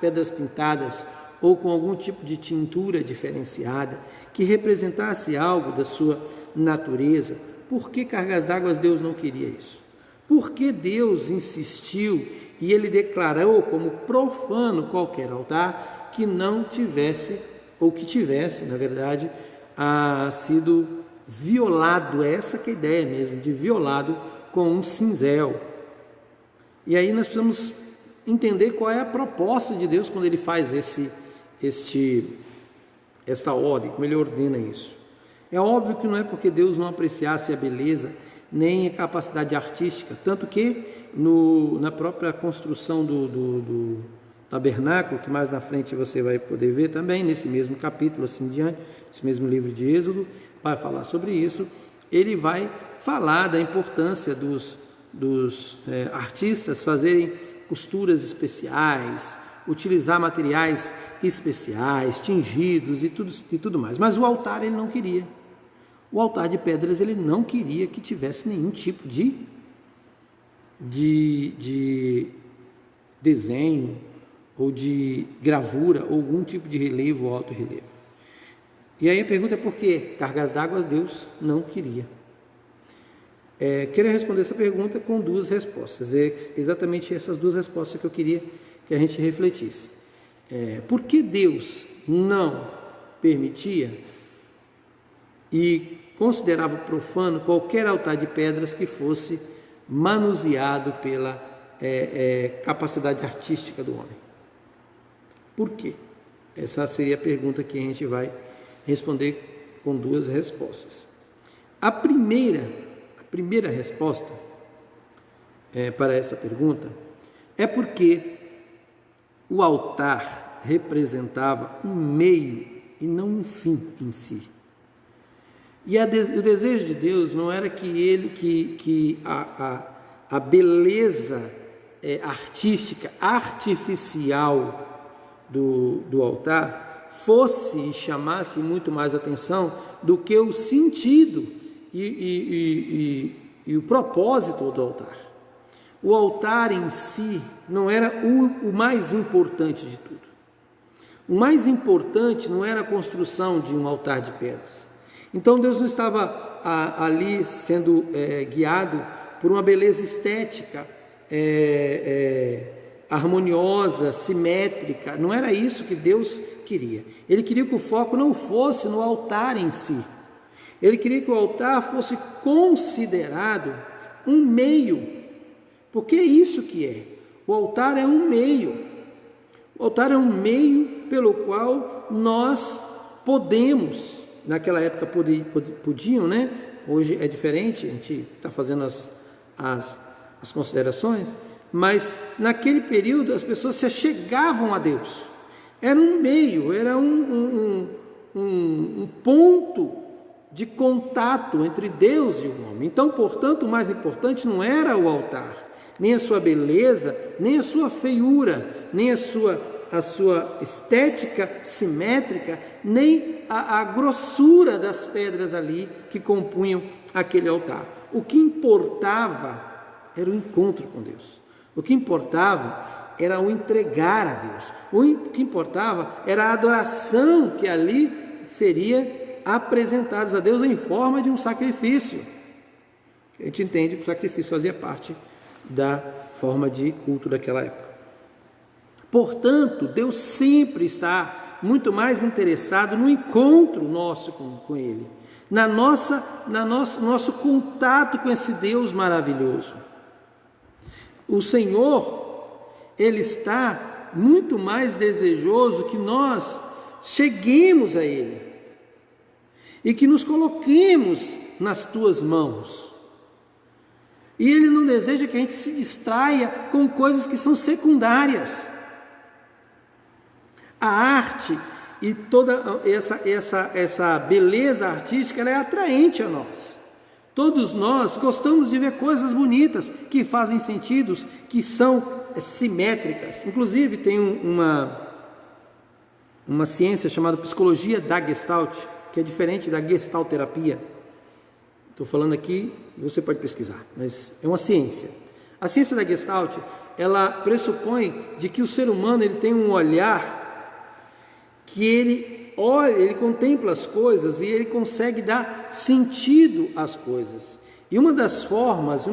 pedras pintadas ou com algum tipo de tintura diferenciada, que representasse algo da sua natureza. Por que cargas d'água Deus não queria isso? Por que Deus insistiu e Ele declarou como profano qualquer altar que não tivesse, ou que tivesse, na verdade, sido violado? Essa que é a ideia mesmo, de violado com um cinzel. E aí nós precisamos entender qual é a proposta de Deus quando Ele faz esta ordem, como Ele ordena isso. É óbvio que não é porque Deus não apreciasse a beleza, nem a capacidade artística, tanto que na própria construção do tabernáculo, que mais na frente você vai poder ver também, nesse mesmo capítulo, assim diante, nesse mesmo livro de Êxodo, vai falar sobre isso. Ele vai falar da importância dos artistas fazerem costuras especiais, utilizar materiais especiais, tingidos e tudo mais. Mas o altar ele não queria. O altar de pedras ele não queria que tivesse nenhum tipo de desenho ou de gravura ou algum tipo de relevo ou alto relevo. E aí a pergunta é por que cargas d'água Deus não queria? Quero responder essa pergunta com duas respostas. É exatamente essas duas respostas que eu queria que a gente refletisse. Por que Deus não permitia e considerava profano qualquer altar de pedras que fosse manuseado pela capacidade artística do homem? Por quê? Essa seria a pergunta que a gente vai responder com duas respostas. A primeira resposta para essa pergunta é porque o altar representava um meio e não um fim em si. E o desejo de Deus não era que a beleza artística, artificial do altar fosse e chamasse muito mais atenção do que o sentido e o propósito do altar. O altar em si não era o mais importante de tudo. O mais importante não era a construção de um altar de pedras. Então Deus não estava ali sendo guiado por uma beleza estética, harmoniosa, simétrica. Não era isso que Deus queria. Ele queria que o foco não fosse no altar em si. Ele queria que o altar fosse considerado um meio, porque é isso que é. O altar é um meio. O altar é um meio pelo qual nós podemos, naquela época podiam, né? Hoje é diferente, a gente está fazendo as considerações, mas naquele período as pessoas se achegavam a Deus. Era um meio, era um ponto de contato entre Deus e o homem. Então, portanto, o mais importante não era o altar, nem a sua beleza, nem a sua feiura, nem a sua estética simétrica, nem a grossura das pedras ali que compunham aquele altar. O que importava era o encontro com Deus. O que importava era o entregar a Deus. O que importava era a adoração que ali seria apresentados a Deus em forma de um sacrifício. A gente entende que o sacrifício fazia parte da forma de culto daquela época. Portanto, Deus sempre está muito mais interessado no encontro nosso com Ele, nosso contato com esse Deus maravilhoso. O Senhor, Ele está muito mais desejoso que nós cheguemos a Ele e que nos coloquemos nas Tuas mãos. E Ele não deseja que a gente se distraia com coisas que são secundárias. A arte e toda essa beleza artística, ela é atraente a nós. Todos nós gostamos de ver coisas bonitas, que fazem sentido, que são simétricas. Inclusive tem uma ciência chamada psicologia da Gestalt, que é diferente da Gestalterapia. Estou falando aqui, você pode pesquisar, mas é uma ciência. A ciência da Gestalt, ela pressupõe de que o ser humano ele tem um olhar que ele olha, ele contempla as coisas e ele consegue dar sentido às coisas. E uma das formas,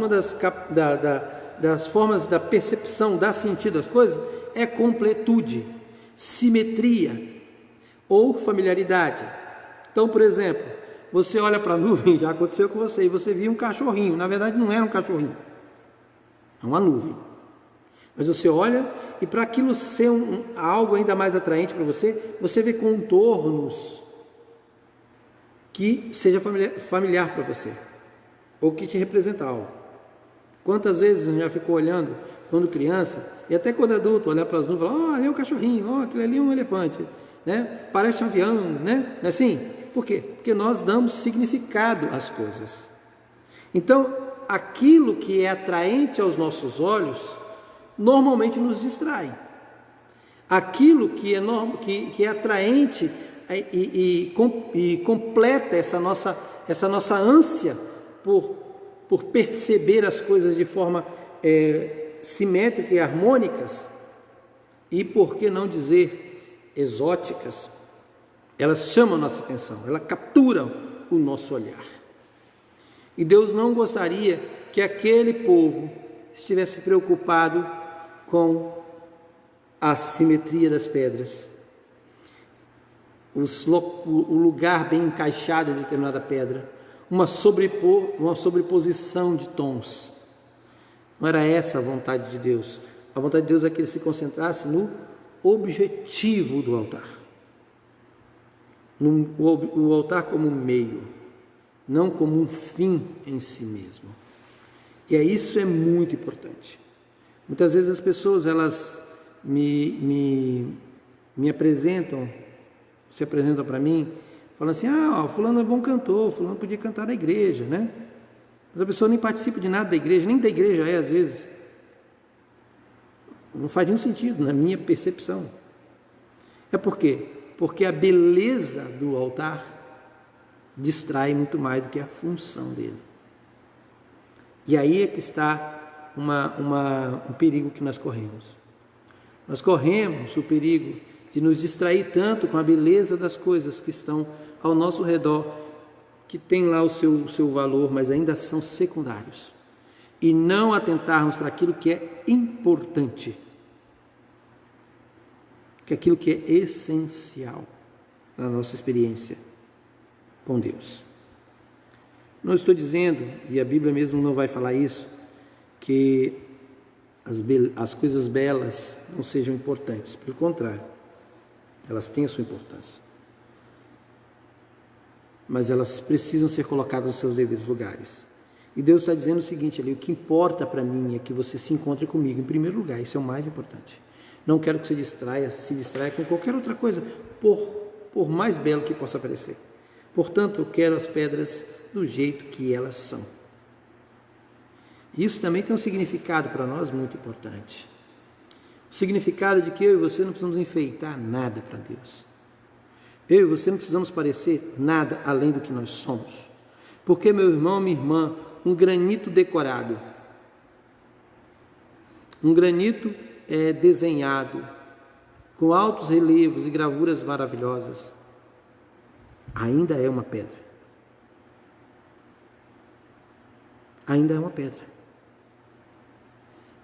das formas da percepção, dar sentido às coisas, é completude, simetria ou familiaridade. Então, por exemplo, você olha para a nuvem, já aconteceu com você, e você viu um cachorrinho. Na verdade, não era um cachorrinho, é uma nuvem. Mas você olha, e para aquilo ser algo ainda mais atraente para você, você vê contornos que seja familiar para você, ou que te representa algo. Quantas vezes você já ficou olhando, quando criança, e até quando adulto, olhar para as nuvens e falar, ali é um cachorrinho, aquele ali é um elefante, né? Parece um avião, né? Não é assim? Por quê? Porque nós damos significado às coisas. Então, aquilo que é atraente aos nossos olhos, normalmente nos distrai. Aquilo que é atraente e completa essa nossa ânsia por perceber as coisas de forma simétrica e harmônicas, e por que não dizer exóticas, elas chamam a nossa atenção, elas capturam o nosso olhar. E Deus não gostaria que aquele povo estivesse preocupado com a simetria das pedras, o lugar bem encaixado em determinada pedra, uma sobreposição de tons. Não era essa a vontade de Deus. A vontade de Deus é que ele se concentrasse no objetivo do altar. O altar como meio, não como um fim em si mesmo. E isso é muito importante. Muitas vezes as pessoas elas me apresentam se apresentam para mim, falando assim, o fulano é bom cantor, o fulano podia cantar na igreja, né? Mas a pessoa nem participa de nada da igreja, nem da igreja às vezes. Não faz nenhum sentido na minha percepção. É por quê? Porque a beleza do altar distrai muito mais do que a função dele. E aí é que está um perigo que nós corremos. Nós corremos o perigo de nos distrair tanto com a beleza das coisas que estão ao nosso redor, que tem lá o seu valor, mas ainda são secundários. E não atentarmos para aquilo que é importante, que é aquilo que é essencial na nossa experiência com Deus. Não estou dizendo, e a Bíblia mesmo não vai falar isso, que as coisas belas não sejam importantes. Pelo contrário, elas têm a sua importância. Mas elas precisam ser colocadas nos seus devidos lugares. E Deus está dizendo o seguinte ali, o que importa para mim é que você se encontre comigo em primeiro lugar, isso é o mais importante. Não quero que você se distraia com qualquer outra coisa, por mais belo que possa parecer. Portanto, eu quero as pedras do jeito que elas são. Isso também tem um significado para nós muito importante. O significado de que eu e você não precisamos enfeitar nada para Deus. Eu e você não precisamos parecer nada além do que nós somos. Porque, meu irmão, minha irmã, um granito decorado, um granito desenhado, com altos relevos e gravuras maravilhosas, ainda é uma pedra. Ainda é uma pedra.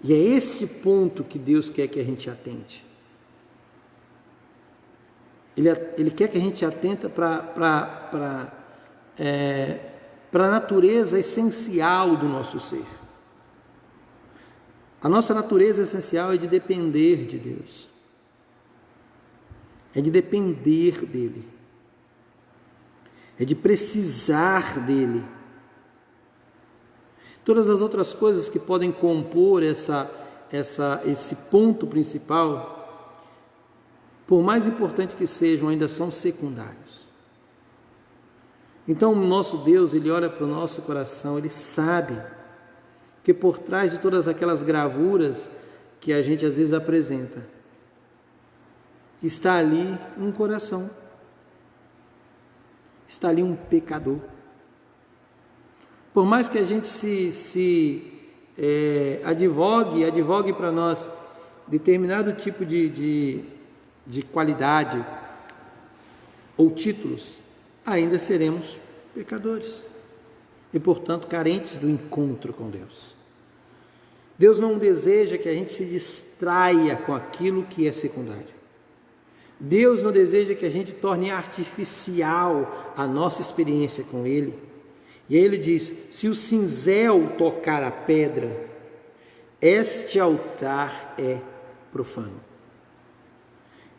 E é este ponto que Deus quer que a gente atente. Ele quer que a gente atenta para a natureza essencial do nosso ser. A nossa natureza essencial é de depender de Deus. É de depender dEle. É de precisar dEle. Todas as outras coisas que podem compor esse ponto principal, por mais importante que sejam, ainda são secundários. Então o nosso Deus, Ele olha para o nosso coração, Ele sabe que por trás de todas aquelas gravuras que a gente às vezes apresenta, está ali um coração, está ali um pecador. Por mais que a gente advogue para nós determinado tipo de qualidade ou títulos, ainda seremos pecadores e, portanto, carentes do encontro com Deus. Deus não deseja que a gente se distraia com aquilo que é secundário. Deus não deseja que a gente torne artificial a nossa experiência com Ele. E aí Ele diz, se o cinzel tocar a pedra, este altar é profano.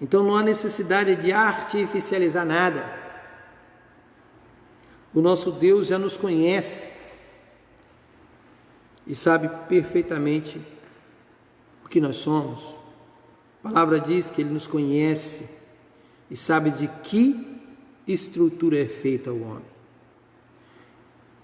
Então não há necessidade de artificializar nada. O nosso Deus já nos conhece e sabe perfeitamente o que nós somos. A palavra diz que Ele nos conhece e sabe de que estrutura é feita o homem.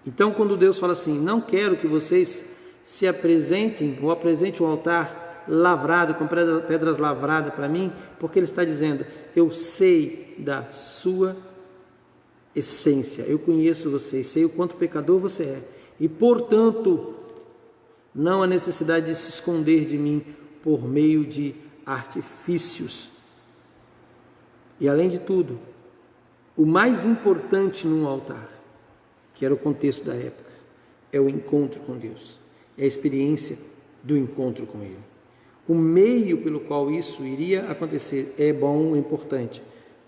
Então, quando Deus fala assim, não quero que vocês se apresentem ou apresentem um altar lavrado, com pedras lavradas para mim, porque Ele está dizendo, eu sei da sua essência, eu conheço você, sei o quanto pecador você é, e portanto, não há necessidade de se esconder de mim por meio de artifícios. E além de tudo, o mais importante num altar, que era o contexto da época, é o encontro com Deus, é a experiência do encontro com Ele. O meio pelo qual isso iria acontecer é bom, é importante,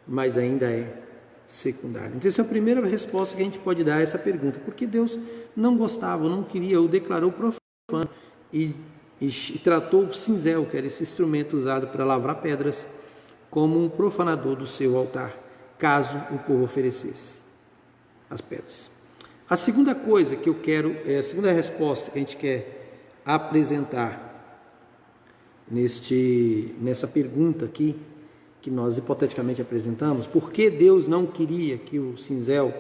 mas ainda é secundário. Então essa é a primeira resposta que a gente pode dar a essa pergunta, porque Deus não gostava, não queria, ou declarou profano e tratou o cinzel, que era esse instrumento usado para lavrar pedras, como um profanador do seu altar, caso o povo oferecesse as pedras. A segunda coisa que eu quero, a segunda resposta que a gente quer apresentar nessa pergunta aqui, que nós hipoteticamente apresentamos, por que Deus não queria que o cinzel,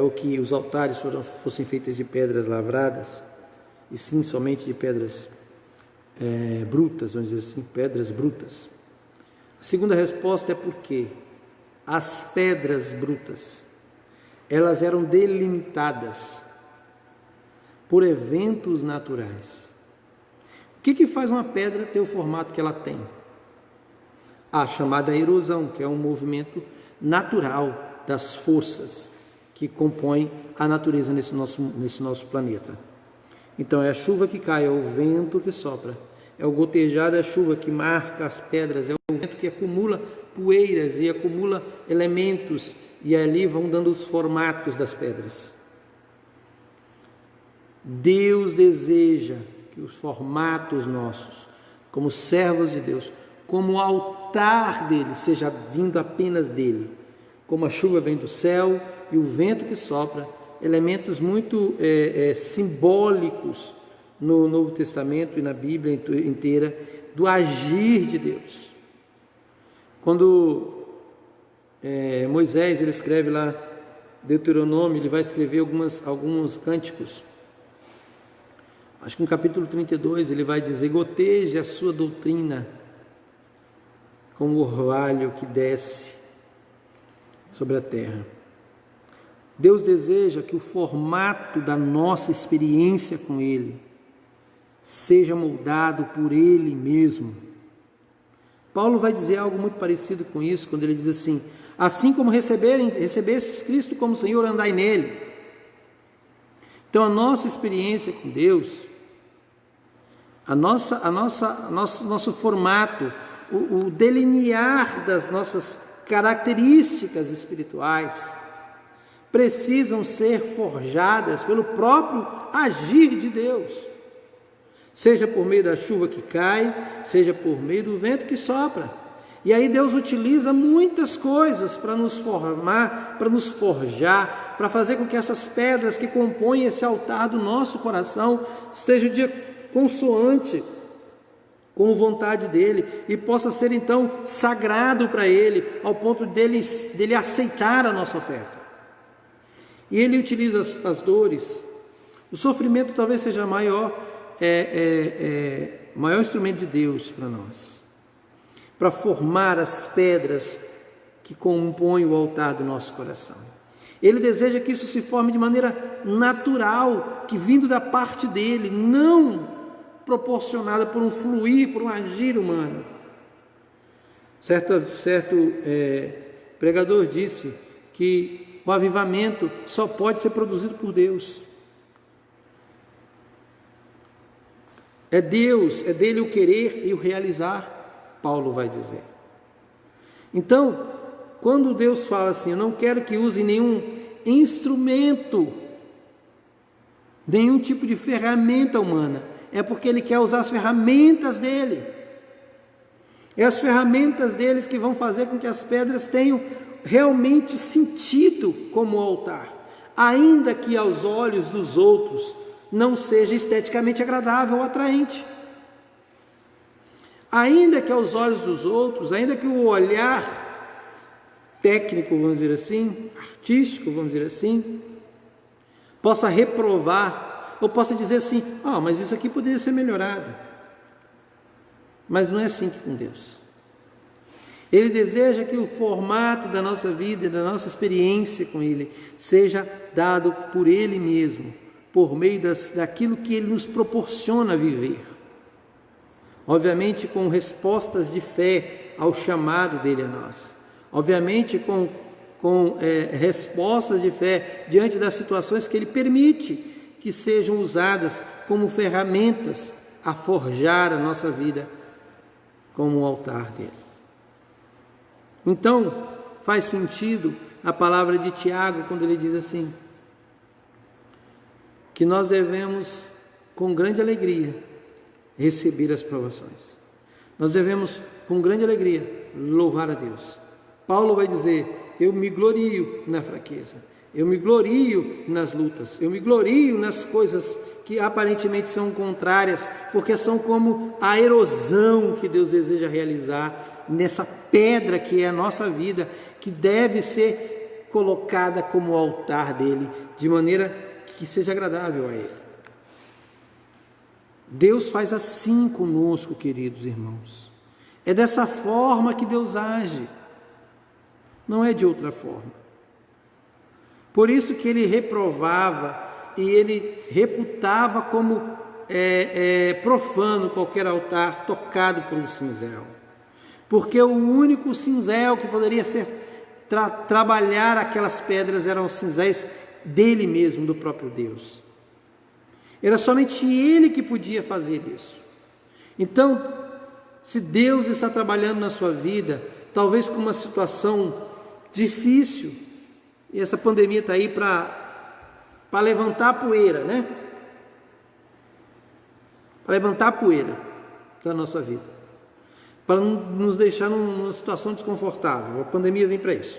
ou que os altares fossem feitos de pedras lavradas, e sim somente de pedras brutas, vamos dizer assim, pedras brutas? A segunda resposta é porque as pedras brutas, elas eram delimitadas por eventos naturais. O que faz uma pedra ter o formato que ela tem? A chamada erosão, que é um movimento natural das forças que compõem a natureza nesse nosso planeta. Então é a chuva que cai, é o vento que sopra, é o gotejar da chuva que marca as pedras, é o vento que acumula poeiras e acumula elementos, e ali vão dando os formatos das pedras. Deus deseja que os formatos nossos, como servos de Deus, como o altar dele, seja vindo apenas dele, como a chuva vem do céu e o vento que sopra, elementos muito simbólicos no Novo Testamento e na Bíblia inteira, do agir de Deus. Quando Moisés ele escreve lá Deuteronômio, ele vai escrever alguns cânticos. Acho que no capítulo 32 ele vai dizer: goteje a sua doutrina como o orvalho que desce sobre a terra. Deus deseja que o formato da nossa experiência com Ele seja moldado por Ele mesmo. Paulo vai dizer algo muito parecido com isso, quando ele diz assim: assim como recebestes Cristo como Senhor, andai nele. Então a nossa experiência com Deus, nosso formato, o delinear das nossas características espirituais, precisam ser forjadas pelo próprio agir de Deus, seja por meio da chuva que cai, seja por meio do vento que sopra. E aí Deus utiliza muitas coisas para nos formar, para nos forjar, para fazer com que essas pedras que compõem esse altar do nosso coração estejam de consoante com a vontade dele e possa ser então sagrado para ele, ao ponto dele aceitar a nossa oferta. E ele utiliza as dores. O sofrimento talvez seja maior instrumento de Deus para nós, para formar as pedras que compõem o altar do nosso coração. Ele deseja que isso se forme de maneira natural, que vindo da parte dele, não proporcionada por um fluir, por um agir humano. Certo pregador disse que o avivamento só pode ser produzido por Deus. É Deus, é dele o querer e o realizar, Paulo vai dizer. Então, quando Deus fala assim: eu não quero que use nenhum instrumento, nenhum tipo de ferramenta humana, é porque Ele quer usar as ferramentas dele. É as ferramentas deles que vão fazer com que as pedras tenham realmente sentido como altar, ainda que aos olhos dos outros não seja esteticamente agradável ou atraente. Ainda que aos olhos dos outros, ainda que o olhar técnico, vamos dizer assim, artístico, vamos dizer assim, possa reprovar, ou possa dizer assim: mas isso aqui poderia ser melhorado. Mas não é assim com Deus. Ele deseja que o formato da nossa vida, da nossa experiência com Ele, seja dado por Ele mesmo, por meio daquilo que Ele nos proporciona viver. Obviamente com respostas de fé ao chamado dEle a nós. Obviamente com respostas de fé diante das situações que Ele permite que sejam usadas como ferramentas a forjar a nossa vida como um altar dEle. Então, faz sentido a palavra de Tiago quando ele diz assim, que nós devemos, com grande alegria, receber as provações. Nós devemos, com grande alegria, louvar a Deus. Paulo vai dizer: eu me glorio na fraqueza, eu me glorio nas lutas, eu me glorio nas coisas que aparentemente são contrárias, porque são como a erosão que Deus deseja realizar nessa pedra que é a nossa vida, que deve ser colocada como altar dele, de maneira que seja agradável a ele. Deus faz assim conosco, queridos irmãos. É dessa forma que Deus age, não é de outra forma. Por isso que ele reprovava e ele reputava como profano qualquer altar tocado por um cinzel. Porque o único cinzel que poderia trabalhar aquelas pedras eram os cinzéis dele mesmo, do próprio Deus. Era somente ele que podia fazer isso. Então, se Deus está trabalhando na sua vida, talvez com uma situação difícil, e essa pandemia está aí para levantar a poeira, né? Para levantar a poeira da nossa vida, para não nos deixar numa situação desconfortável. A pandemia vem para isso.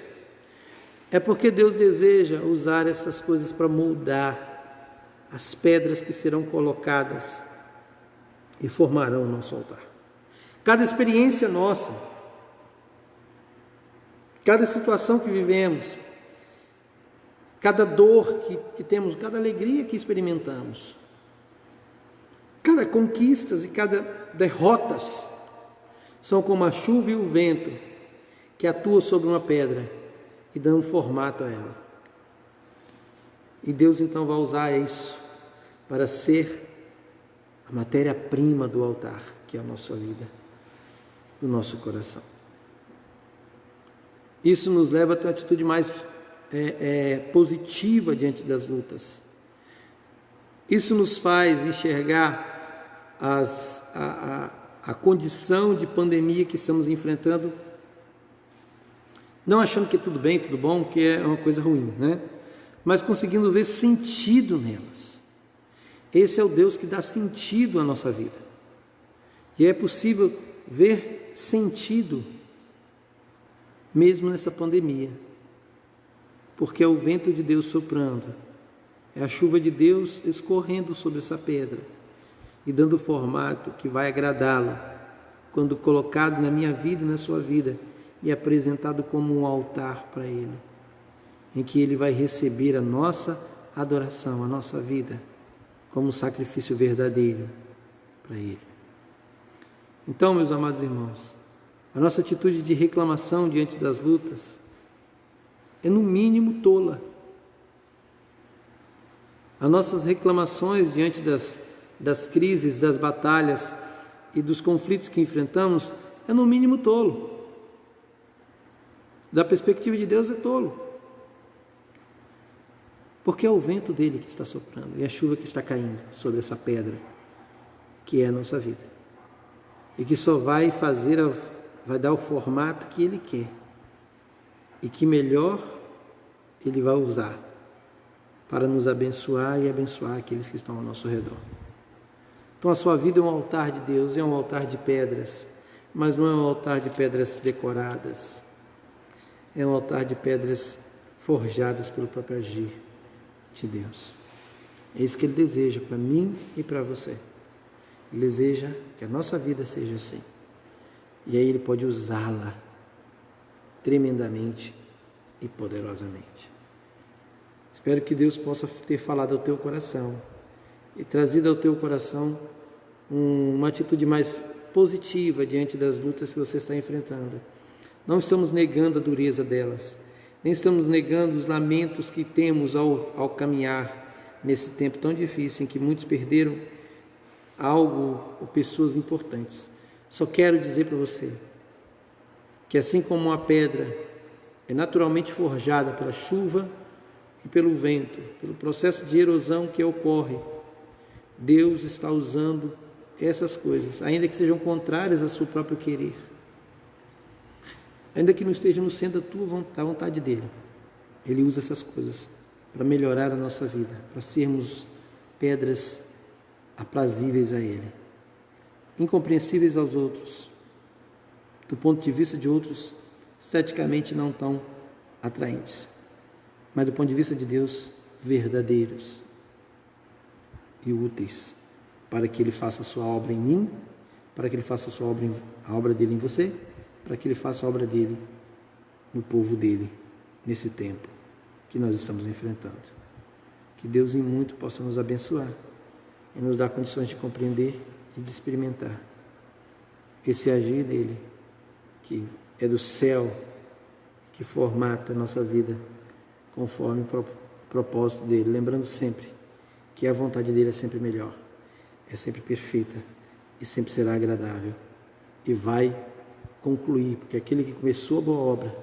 É porque Deus deseja usar essas coisas para moldar as pedras que serão colocadas e formarão o nosso altar. Cada experiência nossa, cada situação que vivemos, cada dor que temos, cada alegria que experimentamos, cada conquistas e cada derrotas, são como a chuva e o vento que atuam sobre uma pedra e dão formato a ela. E Deus então vai usar isso para ser a matéria-prima do altar, que é a nossa vida, o nosso coração. Isso nos leva a ter uma atitude mais positiva diante das lutas. Isso nos faz enxergar a condição de pandemia que estamos enfrentando, não achando que é tudo bem, tudo bom, que é uma coisa ruim, né? Mas conseguindo ver sentido nelas. Esse é o Deus que dá sentido à nossa vida. E é possível ver sentido mesmo nessa pandemia, porque é o vento de Deus soprando, é a chuva de Deus escorrendo sobre essa pedra e dando formato que vai agradá-lo quando colocado na minha vida e na sua vida e apresentado como um altar para Ele, em que Ele vai receber a nossa adoração, a nossa vida, como um sacrifício verdadeiro para Ele. Então, meus amados irmãos, a nossa atitude de reclamação diante das lutas é no mínimo tola. As nossas reclamações diante das crises, das batalhas e dos conflitos que enfrentamos é no mínimo tolo. Da perspectiva de Deus é tolo. Porque é o vento dele que está soprando e a chuva que está caindo sobre essa pedra que é a nossa vida. E que só vai dar o formato que Ele quer e que melhor Ele vai usar para nos abençoar e abençoar aqueles que estão ao nosso redor. Então a sua vida é um altar de Deus, é um altar de pedras, mas não é um altar de pedras decoradas, é um altar de pedras forjadas pelo próprio agir de Deus. É isso que Ele deseja para mim e para você. Ele deseja que a nossa vida seja assim. E aí Ele pode usá-la tremendamente e poderosamente. Espero que Deus possa ter falado ao teu coração e trazido ao teu coração uma atitude mais positiva diante das lutas que você está enfrentando. Não estamos negando a dureza delas, nem estamos negando os lamentos que temos ao caminhar nesse tempo tão difícil em que muitos perderam algo ou pessoas importantes. Só quero dizer para você que assim como uma pedra é naturalmente forjada pela chuva e pelo vento, pelo processo de erosão que ocorre, Deus está usando essas coisas, ainda que sejam contrárias ao seu próprio querer, ainda que não estejam no centro da vontade dele. Ele usa essas coisas para melhorar a nossa vida, para sermos pedras aprazíveis a Ele, incompreensíveis aos outros, do ponto de vista de outros, esteticamente não tão atraentes, mas do ponto de vista de Deus, verdadeiros e úteis, para que Ele faça a sua obra em mim, para que Ele faça a obra dele em você para que Ele faça a obra dEle no povo dEle, nesse tempo que nós estamos enfrentando. Que Deus em muito possa nos abençoar e nos dar condições de compreender e de experimentar esse agir dEle, que é do céu, que formata a nossa vida conforme o propósito dEle, lembrando sempre que a vontade dEle é sempre melhor, é sempre perfeita e sempre será agradável e vai concluir, porque aquele que começou a boa obra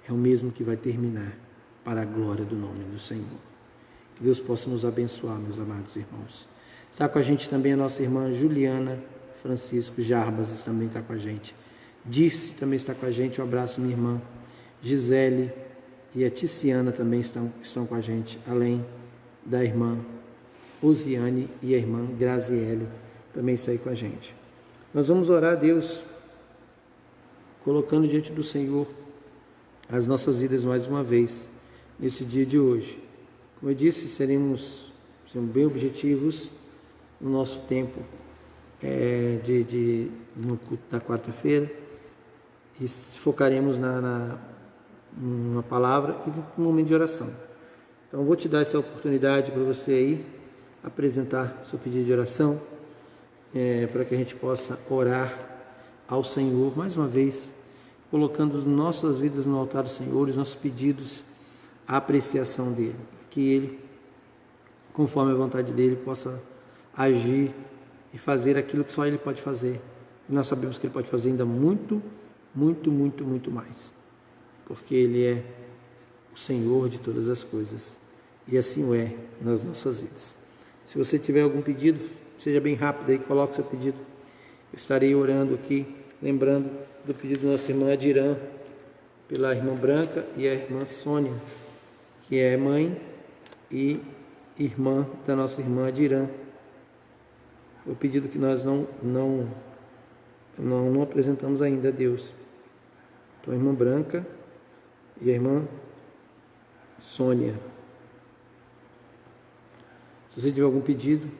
é o mesmo que vai terminar para a glória do nome do Senhor. Que Deus possa nos abençoar, meus amados irmãos. Está com a gente também a nossa irmã Juliana Francisco Jarbas, também está com a gente. Dirce também está com a gente, um abraço, minha irmã. Gisele e a Ticiana também estão com a gente, além da irmã Osiane e a irmã Graziele também estão aí com a gente. Nós vamos orar a Deus, colocando diante do Senhor as nossas vidas mais uma vez, nesse dia de hoje. Como eu disse, seremos bem objetivos no nosso tempo no culto da quarta-feira e focaremos numa palavra e num momento de oração. Então, eu vou te dar essa oportunidade para você aí apresentar seu pedido de oração, para que a gente possa orar ao Senhor mais uma vez, colocando nossas vidas no altar do Senhor, os nossos pedidos, a apreciação dEle, que Ele, conforme a vontade dEle, possa agir e fazer aquilo que só Ele pode fazer. E nós sabemos que Ele pode fazer ainda muito, muito, muito, muito mais, porque Ele é o Senhor de todas as coisas, e assim o é nas nossas vidas. Se você tiver algum pedido, seja bem rápido aí, coloque seu pedido. Eu estarei orando aqui, lembrando do pedido da nossa irmã Adirã, pela irmã Branca e a irmã Sônia, que é mãe e irmã da nossa irmã Adirã. Foi o pedido que nós não apresentamos ainda a Deus. Então, a irmã Branca e a irmã Sônia. Se você tiver algum pedido,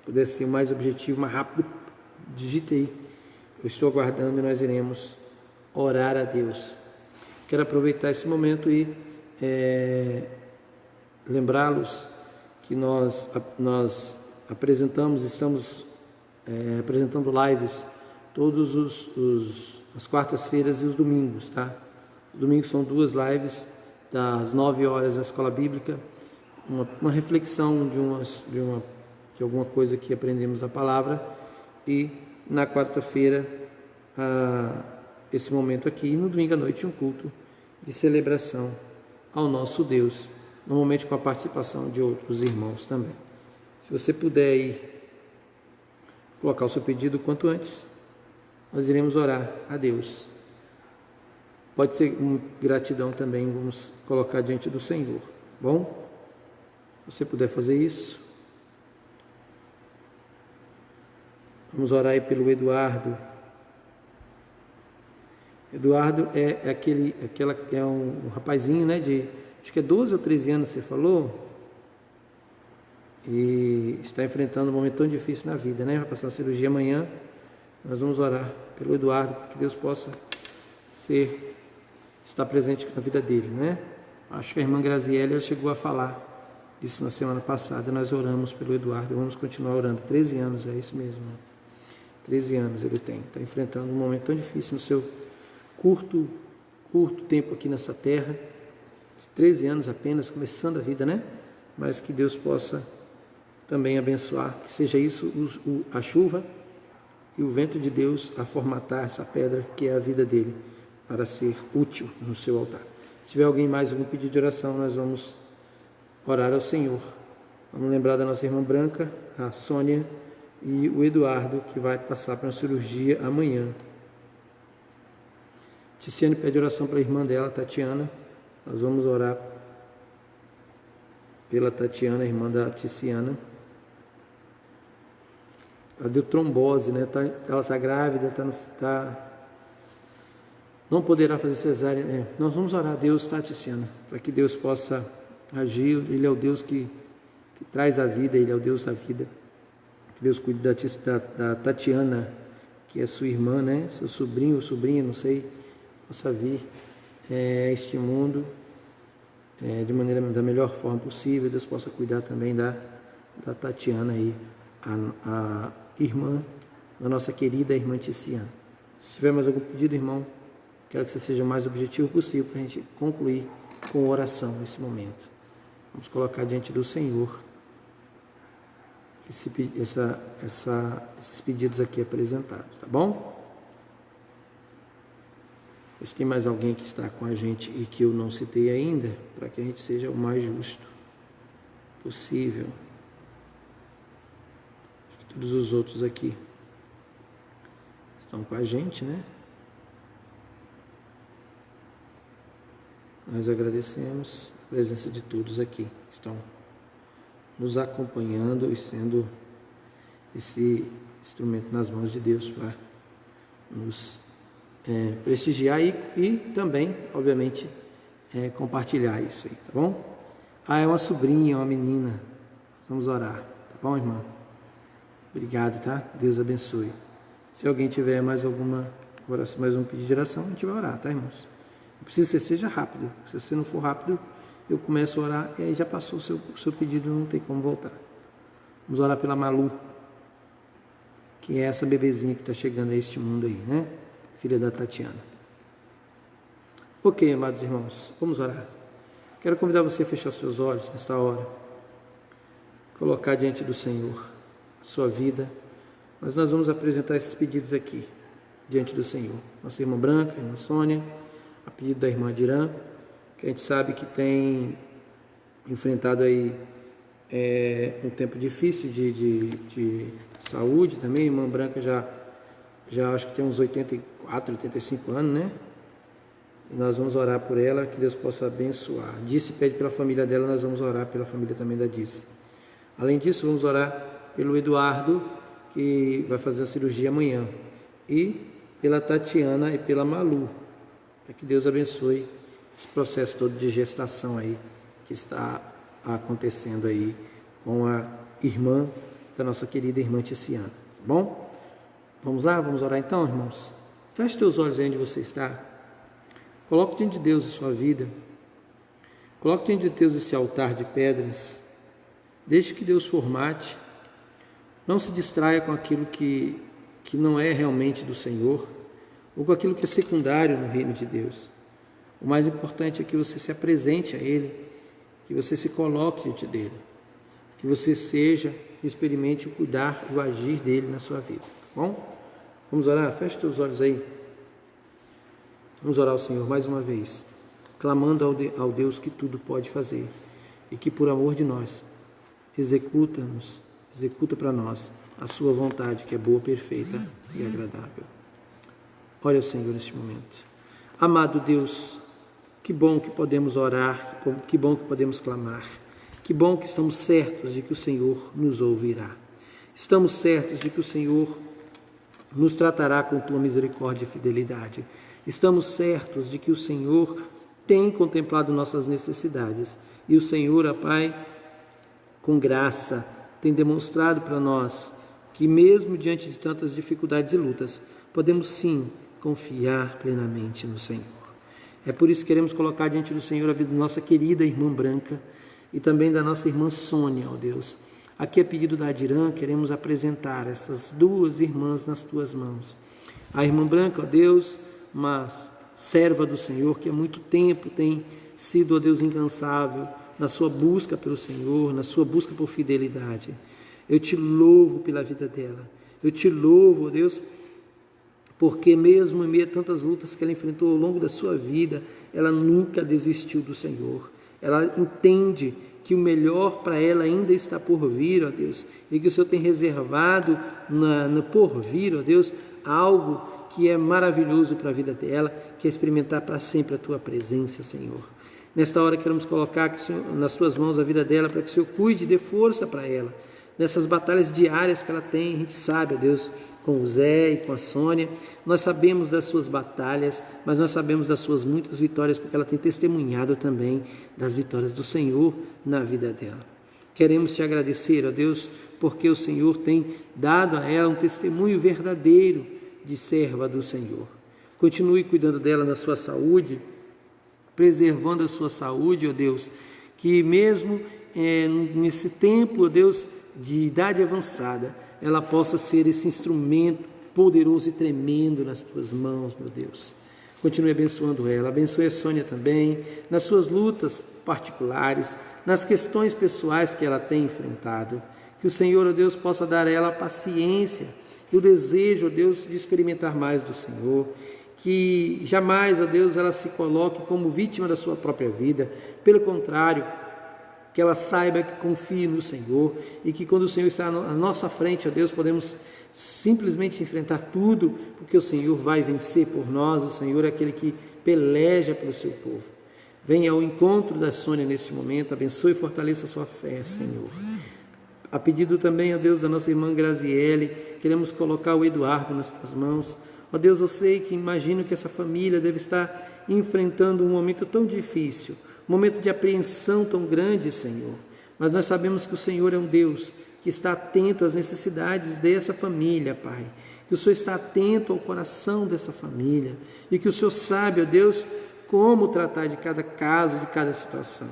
puder ser mais objetivo, mais rápido, digite aí. Eu estou aguardando e nós iremos orar a Deus. Quero aproveitar esse momento e lembrá-los que nós estamos apresentando lives todos as quartas-feiras e os domingos, tá? Os domingos são 2 lives, das 9 horas na escola bíblica, uma reflexão de alguma coisa que aprendemos da palavra, e na quarta-feira esse momento aqui, e no domingo à noite um culto de celebração ao nosso Deus, normalmente com a participação de outros irmãos também. Se você puder ir colocar o seu pedido quanto antes, nós iremos orar a Deus. Pode ser com gratidão também, vamos colocar diante do Senhor, bom? Se você puder fazer isso, vamos orar aí pelo Eduardo. Eduardo é um rapazinho, né, de acho que é 12 ou 13 anos, você falou, e está enfrentando um momento tão difícil na vida, né? Vai passar a cirurgia amanhã. Nós vamos orar pelo Eduardo, para que Deus possa estar presente na vida dele, né? Acho que a irmã Graziele chegou a falar isso na semana passada. Nós oramos pelo Eduardo, vamos continuar orando. 13 anos, é isso mesmo, né? 13 anos ele está enfrentando um momento tão difícil no seu curto tempo aqui nessa terra, de 13 anos apenas, começando a vida, né? Mas que Deus possa também abençoar, que seja isso a chuva e o vento de Deus a formatar essa pedra que é a vida dele, para ser útil no seu altar. Se tiver alguém mais algum pedido de oração, nós vamos orar ao Senhor. Vamos lembrar da nossa irmã Branca, a Sônia e o Eduardo, que vai passar para uma cirurgia amanhã. Ticiane pede oração para a irmã dela, Tatiana. Nós vamos orar pela Tatiana, irmã da Ticiana. Ela deu trombose, né? Ela está grávida, não poderá fazer cesárea. Nós vamos orar a Deus, tá, Ticiana? Para que Deus possa agir. Ele é o Deus que traz a vida, Ele é o Deus da vida. Que Deus cuide da Tatiana, que é sua irmã, né? Seu sobrinho ou sobrinha, não sei, possa vir a este mundo de maneira da melhor forma possível. Deus possa cuidar também da Tatiana aí, a irmã da nossa querida irmã Ticiana. Se tiver mais algum pedido, irmão, quero que você seja o mais objetivo possível para a gente concluir com oração nesse momento. Vamos colocar diante do Senhor esses pedidos aqui apresentados, tá bom? Se tem mais alguém que está com a gente e que eu não citei ainda, para que a gente seja o mais justo possível. Acho que todos os outros aqui estão com a gente, né? Nós agradecemos a presença de todos aqui, que estão nos acompanhando e sendo esse instrumento nas mãos de Deus para nos prestigiar e também, obviamente, compartilhar isso aí, tá bom? É uma sobrinha, uma menina. Vamos orar, tá bom, irmã? Obrigado, tá? Deus abençoe. Se alguém tiver mais alguma oração, mais um pedido de oração, a gente vai orar, tá, irmãos? Eu preciso que você seja rápido. Se você não for rápido, eu começo a orar e aí já passou o seu pedido, não tem como voltar. Vamos orar pela Malu, que é essa bebezinha que está chegando a este mundo aí, né? Filha da Tatiana. Ok, amados irmãos, vamos orar. Quero convidar você a fechar os seus olhos nesta hora, colocar diante do Senhor a sua vida, mas nós vamos apresentar esses pedidos aqui, diante do Senhor. Nossa irmã Branca, a irmã Sônia, a pedido da irmã Adirã, que a gente sabe que tem enfrentado aí um tempo difícil de saúde também. A irmã Branca já acho que tem uns 84, 85 anos, né? E nós vamos orar por ela, que Deus possa abençoar. Disse pede pela família dela, nós vamos orar pela família também da Disse. Além disso, vamos orar pelo Eduardo, que vai fazer a cirurgia amanhã, e pela Tatiana e pela Malu, para que Deus abençoe esse processo todo de gestação aí, que está acontecendo aí com a irmã da nossa querida irmã Ticiana, tá bom? Vamos lá, vamos orar então, irmãos? Feche teus olhos aí onde você está. Coloque diante de Deus a sua vida. Coloque diante de Deus esse altar de pedras. Deixe que Deus formate. Não se distraia com aquilo que não é realmente do Senhor, ou com aquilo que é secundário no reino de Deus. O mais importante é que você se apresente a Ele, que você se coloque diante dEle, que você seja, experimente o cuidar e o agir dEle na sua vida, tá bom? Vamos orar? Feche teus olhos aí. Vamos orar ao Senhor mais uma vez, clamando ao Deus que tudo pode fazer e que por amor de nós executa para nós a sua vontade, que é boa, perfeita e agradável. Olha o Senhor neste momento. Amado Deus, que bom que podemos orar, que bom que podemos clamar, que bom que estamos certos de que o Senhor nos ouvirá. Estamos certos de que o Senhor nos tratará com tua misericórdia e fidelidade. Estamos certos de que o Senhor tem contemplado nossas necessidades e o Senhor, ó Pai, com graça, tem demonstrado para nós que mesmo diante de tantas dificuldades e lutas, podemos sim confiar plenamente no Senhor. É por isso que queremos colocar diante do Senhor a vida da nossa querida irmã Branca e também da nossa irmã Sônia, ó Deus. Aqui a pedido da Adirã, queremos apresentar essas duas irmãs nas tuas mãos. A irmã Branca, ó Deus, uma serva do Senhor que há muito tempo tem sido, ó Deus, incansável na sua busca pelo Senhor, na sua busca por fidelidade. Eu te louvo pela vida dela. Eu te louvo, ó Deus, porque mesmo em meio a tantas lutas que ela enfrentou ao longo da sua vida, ela nunca desistiu do Senhor. Ela entende que o melhor para ela ainda está por vir, ó Deus, e que o Senhor tem reservado no porvir, ó Deus, algo que é maravilhoso para a vida dela, que é experimentar para sempre a tua presença, Senhor. Nesta hora queremos colocar nas tuas mãos a vida dela, para que o Senhor cuide e dê força para ela. Nessas batalhas diárias que ela tem, a gente sabe, ó Deus, com o Zé e com a Sônia, nós sabemos das suas batalhas, mas nós sabemos das suas muitas vitórias, porque ela tem testemunhado também das vitórias do Senhor na vida dela. Queremos te agradecer, ó Deus, porque o Senhor tem dado a ela um testemunho verdadeiro de serva do Senhor. Continue cuidando dela na sua saúde, preservando a sua saúde, ó Deus, que mesmo nesse tempo, ó Deus, de idade avançada, ela possa ser esse instrumento poderoso e tremendo nas tuas mãos, meu Deus. Continue abençoando ela, abençoe a Sônia também, nas suas lutas particulares, nas questões pessoais que ela tem enfrentado. Que o Senhor, ó Deus, possa dar a ela a paciência e o desejo, ó Deus, de experimentar mais do Senhor. Que jamais, ó Deus, ela se coloque como vítima da sua própria vida. Pelo contrário, que ela saiba que confie no Senhor e que quando o Senhor está à nossa frente, ó Deus, podemos simplesmente enfrentar tudo, porque o Senhor vai vencer por nós. O Senhor é aquele que peleja pelo seu povo. Venha ao encontro da Sônia neste momento, abençoe e fortaleça a sua fé, Senhor. A pedido também, ó Deus, da nossa irmã Graziele, queremos colocar o Eduardo nas tuas mãos. Ó Deus, eu sei que imagino que essa família deve estar enfrentando um momento tão difícil, um momento de apreensão tão grande, Senhor. Mas nós sabemos que o Senhor é um Deus que está atento às necessidades dessa família, Pai. Que o Senhor está atento ao coração dessa família e que o Senhor sabe, ó Deus, como tratar de cada caso, de cada situação.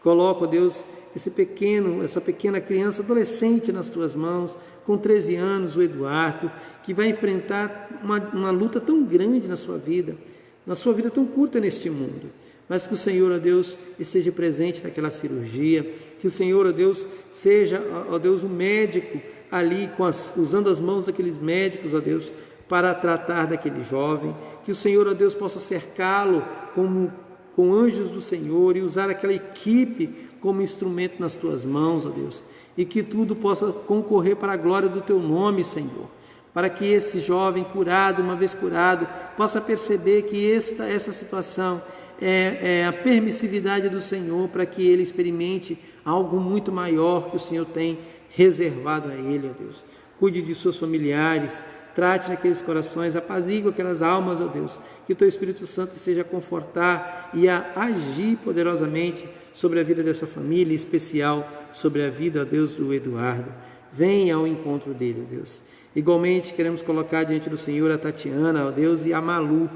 Coloca, ó Deus, essa pequena criança, adolescente nas tuas mãos, com 13 anos, o Eduardo, que vai enfrentar uma luta tão grande na sua vida tão curta neste mundo. Mas que o Senhor, ó Deus, esteja presente naquela cirurgia, que o Senhor, ó Deus, seja, ó Deus, o médico ali, usando as mãos daqueles médicos, ó Deus, para tratar daquele jovem, que o Senhor, ó Deus, possa cercá-lo com anjos do Senhor e usar aquela equipe como instrumento nas tuas mãos, ó Deus, e que tudo possa concorrer para a glória do teu nome, Senhor, para que esse jovem curado, uma vez curado, possa perceber que essa situação é a permissividade do Senhor, para que ele experimente algo muito maior que o Senhor tem reservado a ele, ó Deus. Cuide de seus familiares, trate naqueles corações, apazigue aquelas almas, ó Deus, que o teu Espírito Santo seja a confortar e a agir poderosamente sobre a vida dessa família, em especial sobre a vida, ó Deus, do Eduardo. Venha ao encontro dele, ó Deus. Igualmente queremos colocar diante do Senhor a Tatiana, ó Deus, e a Malu,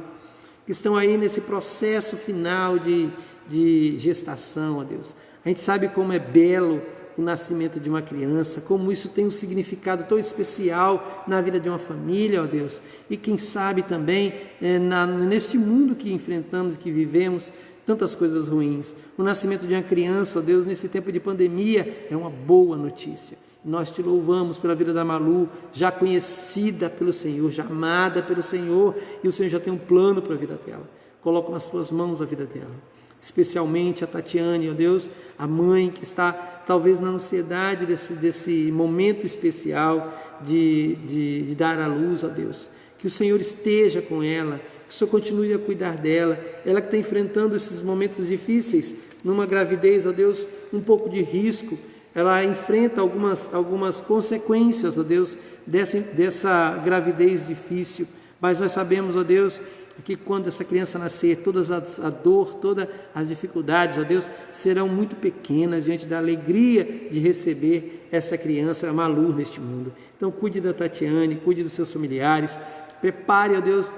que estão aí nesse processo final de gestação, ó Deus. A gente sabe como é belo o nascimento de uma criança, como isso tem um significado tão especial na vida de uma família, ó Deus, e quem sabe também neste mundo que enfrentamos e que vivemos tantas coisas ruins. O nascimento de uma criança, ó Deus, nesse tempo de pandemia é uma boa notícia. Nós te louvamos pela vida da Malu, já conhecida pelo Senhor, já amada pelo Senhor, e o Senhor já tem um plano para a vida dela. Coloco nas tuas mãos a vida dela, especialmente a Tatiane, ó Deus, a mãe que está talvez na ansiedade desse momento especial de dar à luz, ó Deus. Que o Senhor esteja com ela, que o Senhor continue a cuidar dela, ela que está enfrentando esses momentos difíceis, numa gravidez, ó Deus, um pouco de risco. Ela enfrenta algumas consequências, ó Deus, dessa gravidez difícil, mas nós sabemos, ó Deus, que quando essa criança nascer, toda a dor, todas as dificuldades, ó Deus, serão muito pequenas diante da alegria de receber essa criança, a Malu, neste mundo. Então cuide da Tatiane, cuide dos seus familiares, prepare, ó Deus,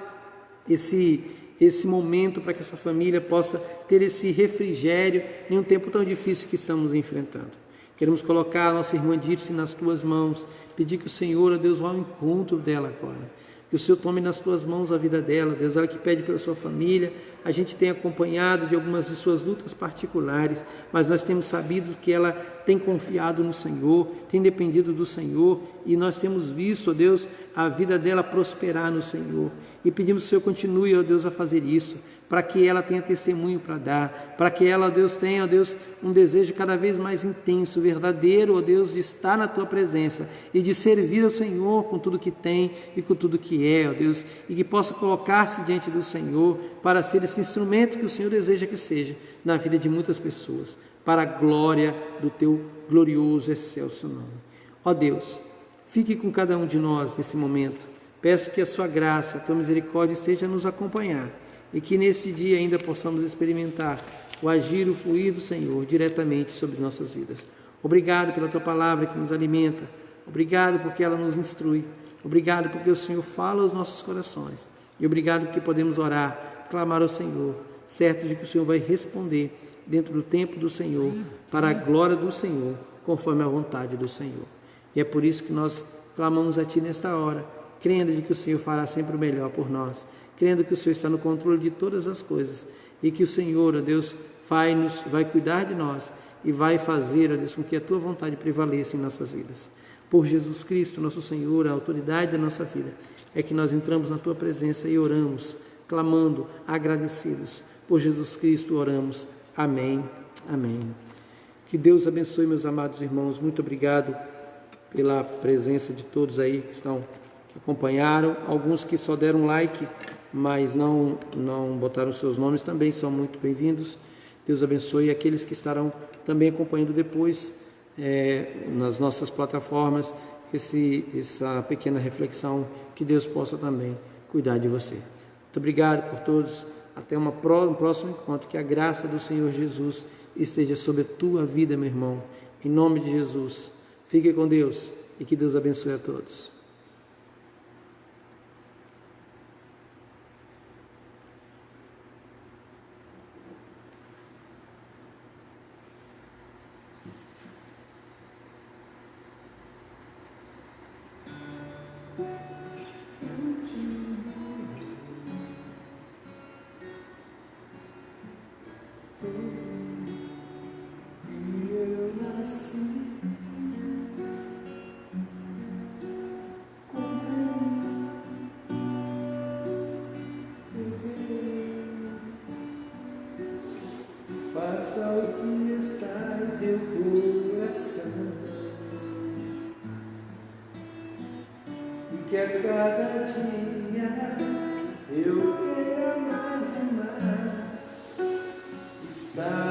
esse momento para que essa família possa ter esse refrigério em um tempo tão difícil que estamos enfrentando. Queremos colocar a nossa irmã Dirce nas tuas mãos, pedir que o Senhor, ó Deus, vá ao encontro dela agora. Que o Senhor tome nas tuas mãos a vida dela, Deus, ela que pede pela sua família. A gente tem acompanhado de algumas de suas lutas particulares, mas nós temos sabido que ela tem confiado no Senhor, tem dependido do Senhor, e nós temos visto, ó Deus, a vida dela prosperar no Senhor. E pedimos que o Senhor continue, ó Deus, a fazer isso, para que ela tenha testemunho para dar, para que ela, ó Deus, tenha, ó Deus, um desejo cada vez mais intenso, verdadeiro, ó Deus, de estar na Tua presença e de servir ao Senhor com tudo que tem e com tudo que é, ó Deus, e que possa colocar-se diante do Senhor para ser esse instrumento que o Senhor deseja que seja na vida de muitas pessoas, para a glória do Teu glorioso e excelso nome. Ó Deus, fique com cada um de nós nesse momento. Peço que a Sua graça, a Tua misericórdia esteja a nos acompanhar, e que nesse dia ainda possamos experimentar o agir, o fluir do Senhor diretamente sobre nossas vidas. Obrigado pela Tua palavra que nos alimenta, obrigado porque ela nos instrui, Obrigado porque o Senhor fala aos nossos corações. E obrigado porque podemos orar, clamar ao Senhor, certo de que o Senhor vai responder dentro do tempo do Senhor, para a glória do Senhor, conforme a vontade do Senhor. E é por isso que nós clamamos a Ti nesta hora, crendo de que o Senhor fará sempre o melhor por nós, crendo que o Senhor está no controle de todas as coisas e que o Senhor, ó Deus, vai cuidar de nós e vai fazer, ó Deus, com que a Tua vontade prevaleça em nossas vidas. Por Jesus Cristo, nosso Senhor, a autoridade da nossa vida, é que nós entramos na Tua presença e oramos, clamando, agradecidos. Por Jesus Cristo oramos. Amém. Amém. Que Deus abençoe, meus amados irmãos. Muito obrigado pela presença de todos aí que acompanharam. Alguns que só deram like, mas não botaram seus nomes, também são muito bem-vindos. Deus abençoe aqueles que estarão também acompanhando depois nas nossas plataformas essa pequena reflexão. Que Deus possa também cuidar de você. Muito obrigado por todos. Até um próximo encontro. Que a graça do Senhor Jesus esteja sobre a tua vida, meu irmão. Em nome de Jesus. Fique com Deus e que Deus abençoe a todos. Faça o que está em teu coração e que a cada dia eu queira mais e mais estar